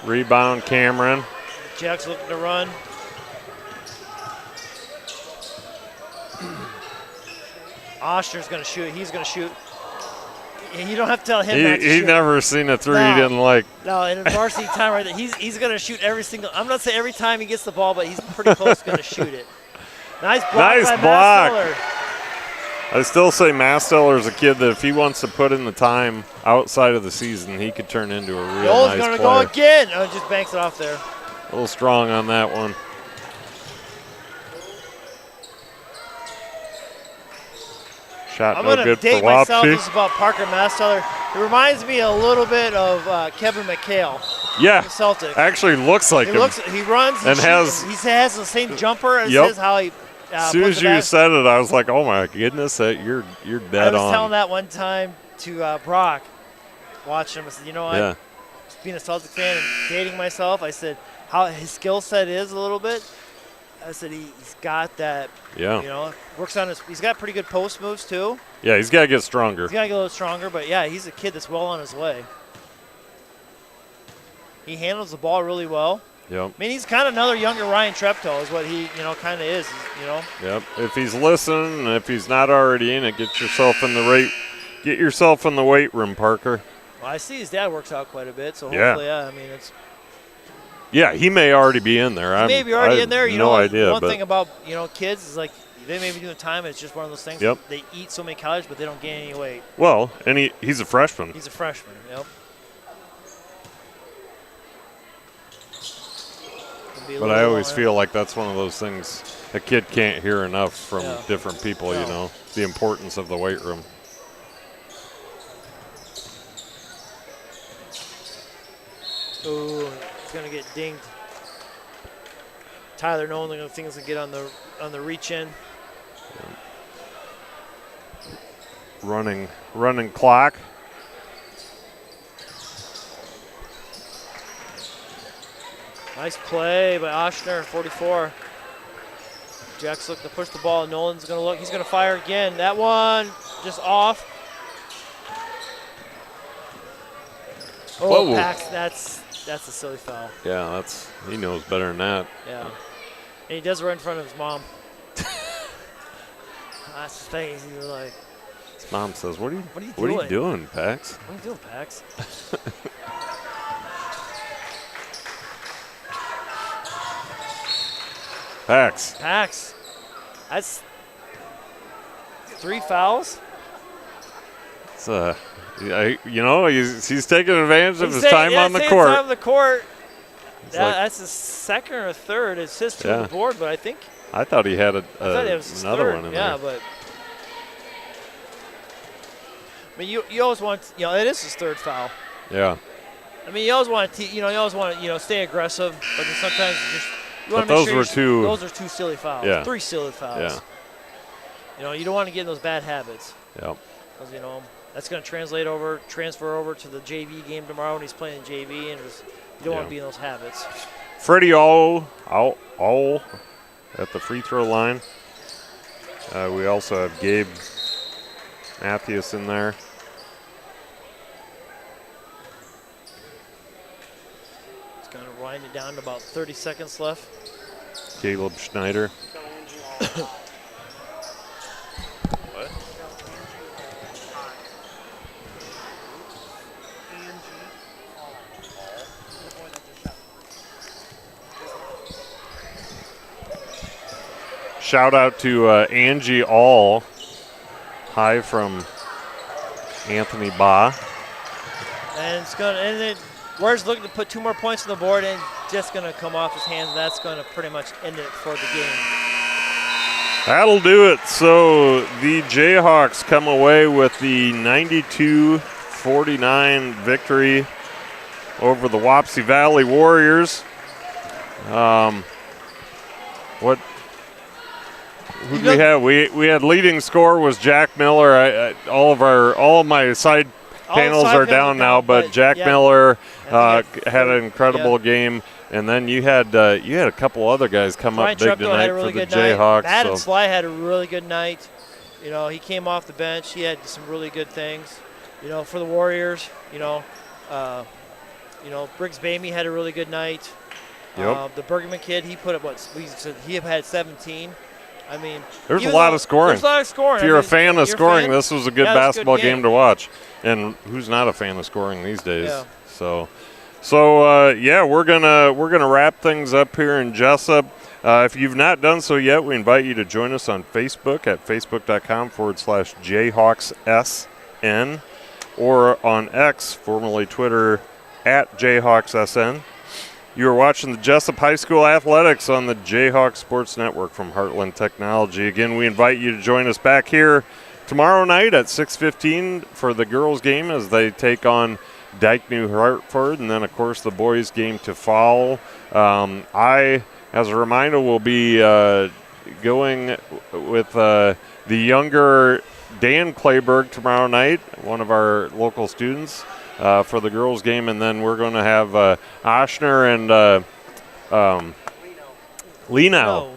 Rebound, Cameron. Jacks looking to run. Oshner's going to shoot. He's going to shoot. And you don't have to tell him not to He shoot. never seen a 3 No. he didn't like. No, in varsity time right there, he's going to shoot every single. I'm not saying every time he gets the ball, but he's pretty close to going to shoot it. Nice block Nice by block. Masteller. I still say Masteller's a kid that if he wants to put in the time outside of the season, he could turn into a real Nolan's nice going to player. go again. Oh, just banks it off there. A little strong on that one. Shot I'm no going to good for date myself. This Wapsie. is about Parker Masteller. It reminds me a little bit of Kevin McHale. Yeah, The Celtic. actually looks like him. He runs, And he has the same jumper as Yep. his how he As soon puts as it you back. said it, I was like, oh my goodness, you're I dead was on. telling that one time to Brock, watching him. I said, you know what? Yeah, Being a Celtic fan and dating myself, I said how his skill set is a little bit. I said he's got that. yeah. Works on his. He's got pretty good post moves too. Yeah, he's got to get stronger. He's got to get a little stronger, but yeah, he's a kid that's well on his way. He handles the ball really well. Yep, I mean, he's kind of another younger Ryan Treptow is what he, kind of is, yep. If he's listening, and if he's not already in it, get yourself in the weight room, Parker. Well, I see his dad works out quite a bit, so Yeah. hopefully, I mean, it's Yeah, he may already be in there. he may be already in there. No idea. One but thing about kids is like they may be doing time. It's just one of those things. Yep. They eat so many calories, but they don't gain any weight. well, and he's a freshman. He's a freshman. Yep. But I always feel like that's one of those things a kid can't hear enough from Yeah. different people, No. the importance of the weight room. Ooh, he's gonna get dinged. Tyler Nolan, I think, is gonna get on the reach in. Running clock. Nice play by Oshner, 44. Jack's looking to push the ball. Nolan's going to look. He's going to fire again. That one just off. Oh, Whoa. Pax, that's a silly foul. Yeah, he knows better than that. Yeah. And he does it right in front of his mom. That's the thing. He's like, His mom says, "What are you doing, Pax? What are you doing, Pax?" Pax. That's 3 fouls. It's he's taking advantage of his time on the court. Time on the court. Like, That's his second or third assist on the board, but I thought he had another one in there. Yeah, but I mean, you always want, it is his third foul. Yeah. I mean, you always want to, stay aggressive, but then sometimes you want to those make were two. Those are 2 silly fouls. Yeah. 3 silly fouls. Yeah. You don't want to get in those bad habits. Yep. Because that's going to transfer over to the JV game tomorrow when he's playing JV, and you don't want to be in those habits. Freddie all at the free throw line. We also have Gabe Matthews in there. It's going to wind it down to about 30 seconds left. Caleb Schneider. What? Shout out to Angie All. High from Anthony Ba. And Warriors looking to put 2 more points on the board, and just going to come off his hands. That's going to pretty much end it for the game. That'll do it. So the Jayhawks come away with the 92-49 victory over the Wapsie Valley Warriors. Who did we have? We had leading score was Jack Miller. All of my side panels are down now, but Jack Miller had an incredible game. And then you had a couple other guys come up big tonight for the Jayhawks. Madden Sly had a really good night. He came off the bench. He had some really good things. For the Warriors. Briggs Bamey had a really good night. Yep. The Bergman kid, he put up he had 17. I mean, there's a lot of scoring. There's a lot of scoring. If you're a fan of scoring, this was a good basketball game to watch. And who's not a fan of scoring these days? Yeah. So we're gonna wrap things up here in Jesup. If you've not done so yet, we invite you to join us on Facebook at facebook.com/JayhawksSN or on X, formerly Twitter, at JayhawksSN. You are watching the Jesup High School Athletics on the Jayhawks Sports Network from Heartland Technology. Again, we invite you to join us back here tomorrow night at 6:15 for the girls' game as they take on Dyke New Hartford, and then, of course, the boys' game to follow. I, as a reminder, will be going with the younger Dan Clayberg tomorrow night, one of our local students. For the girls' game, and then we're going to have Oshner and Lino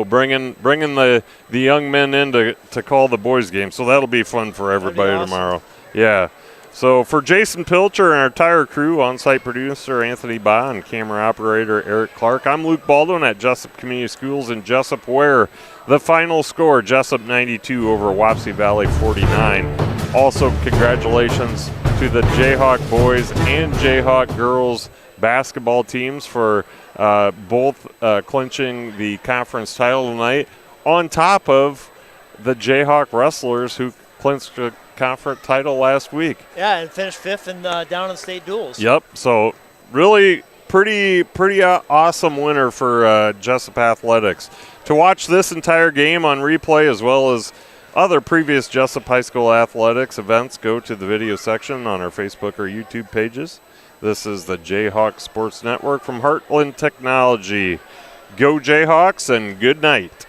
bringing the young men in to call the boys' game. So that'll be fun for everybody tomorrow. Yeah. So for Jason Pilcher and our entire crew, on-site producer Anthony Ba and camera operator Eric Clark, I'm Luke Baldwin at Jesup Community Schools in Jesup, where the final score, Jesup 92 over Wapsie Valley 49. Also, congratulations to the Jayhawk boys and Jayhawk girls basketball teams for both clinching the conference title tonight, on top of the Jayhawk wrestlers who clinched the conference title last week. Yeah, and finished 5th down in the state duels. Yep. So really pretty awesome winner for Jesup Athletics. To watch this entire game on replay as well as other previous Jesup High School Athletics events, go to the video section on our Facebook or YouTube pages. This is the Jayhawks Sports Network from Heartland Technology. Go Jayhawks and good night.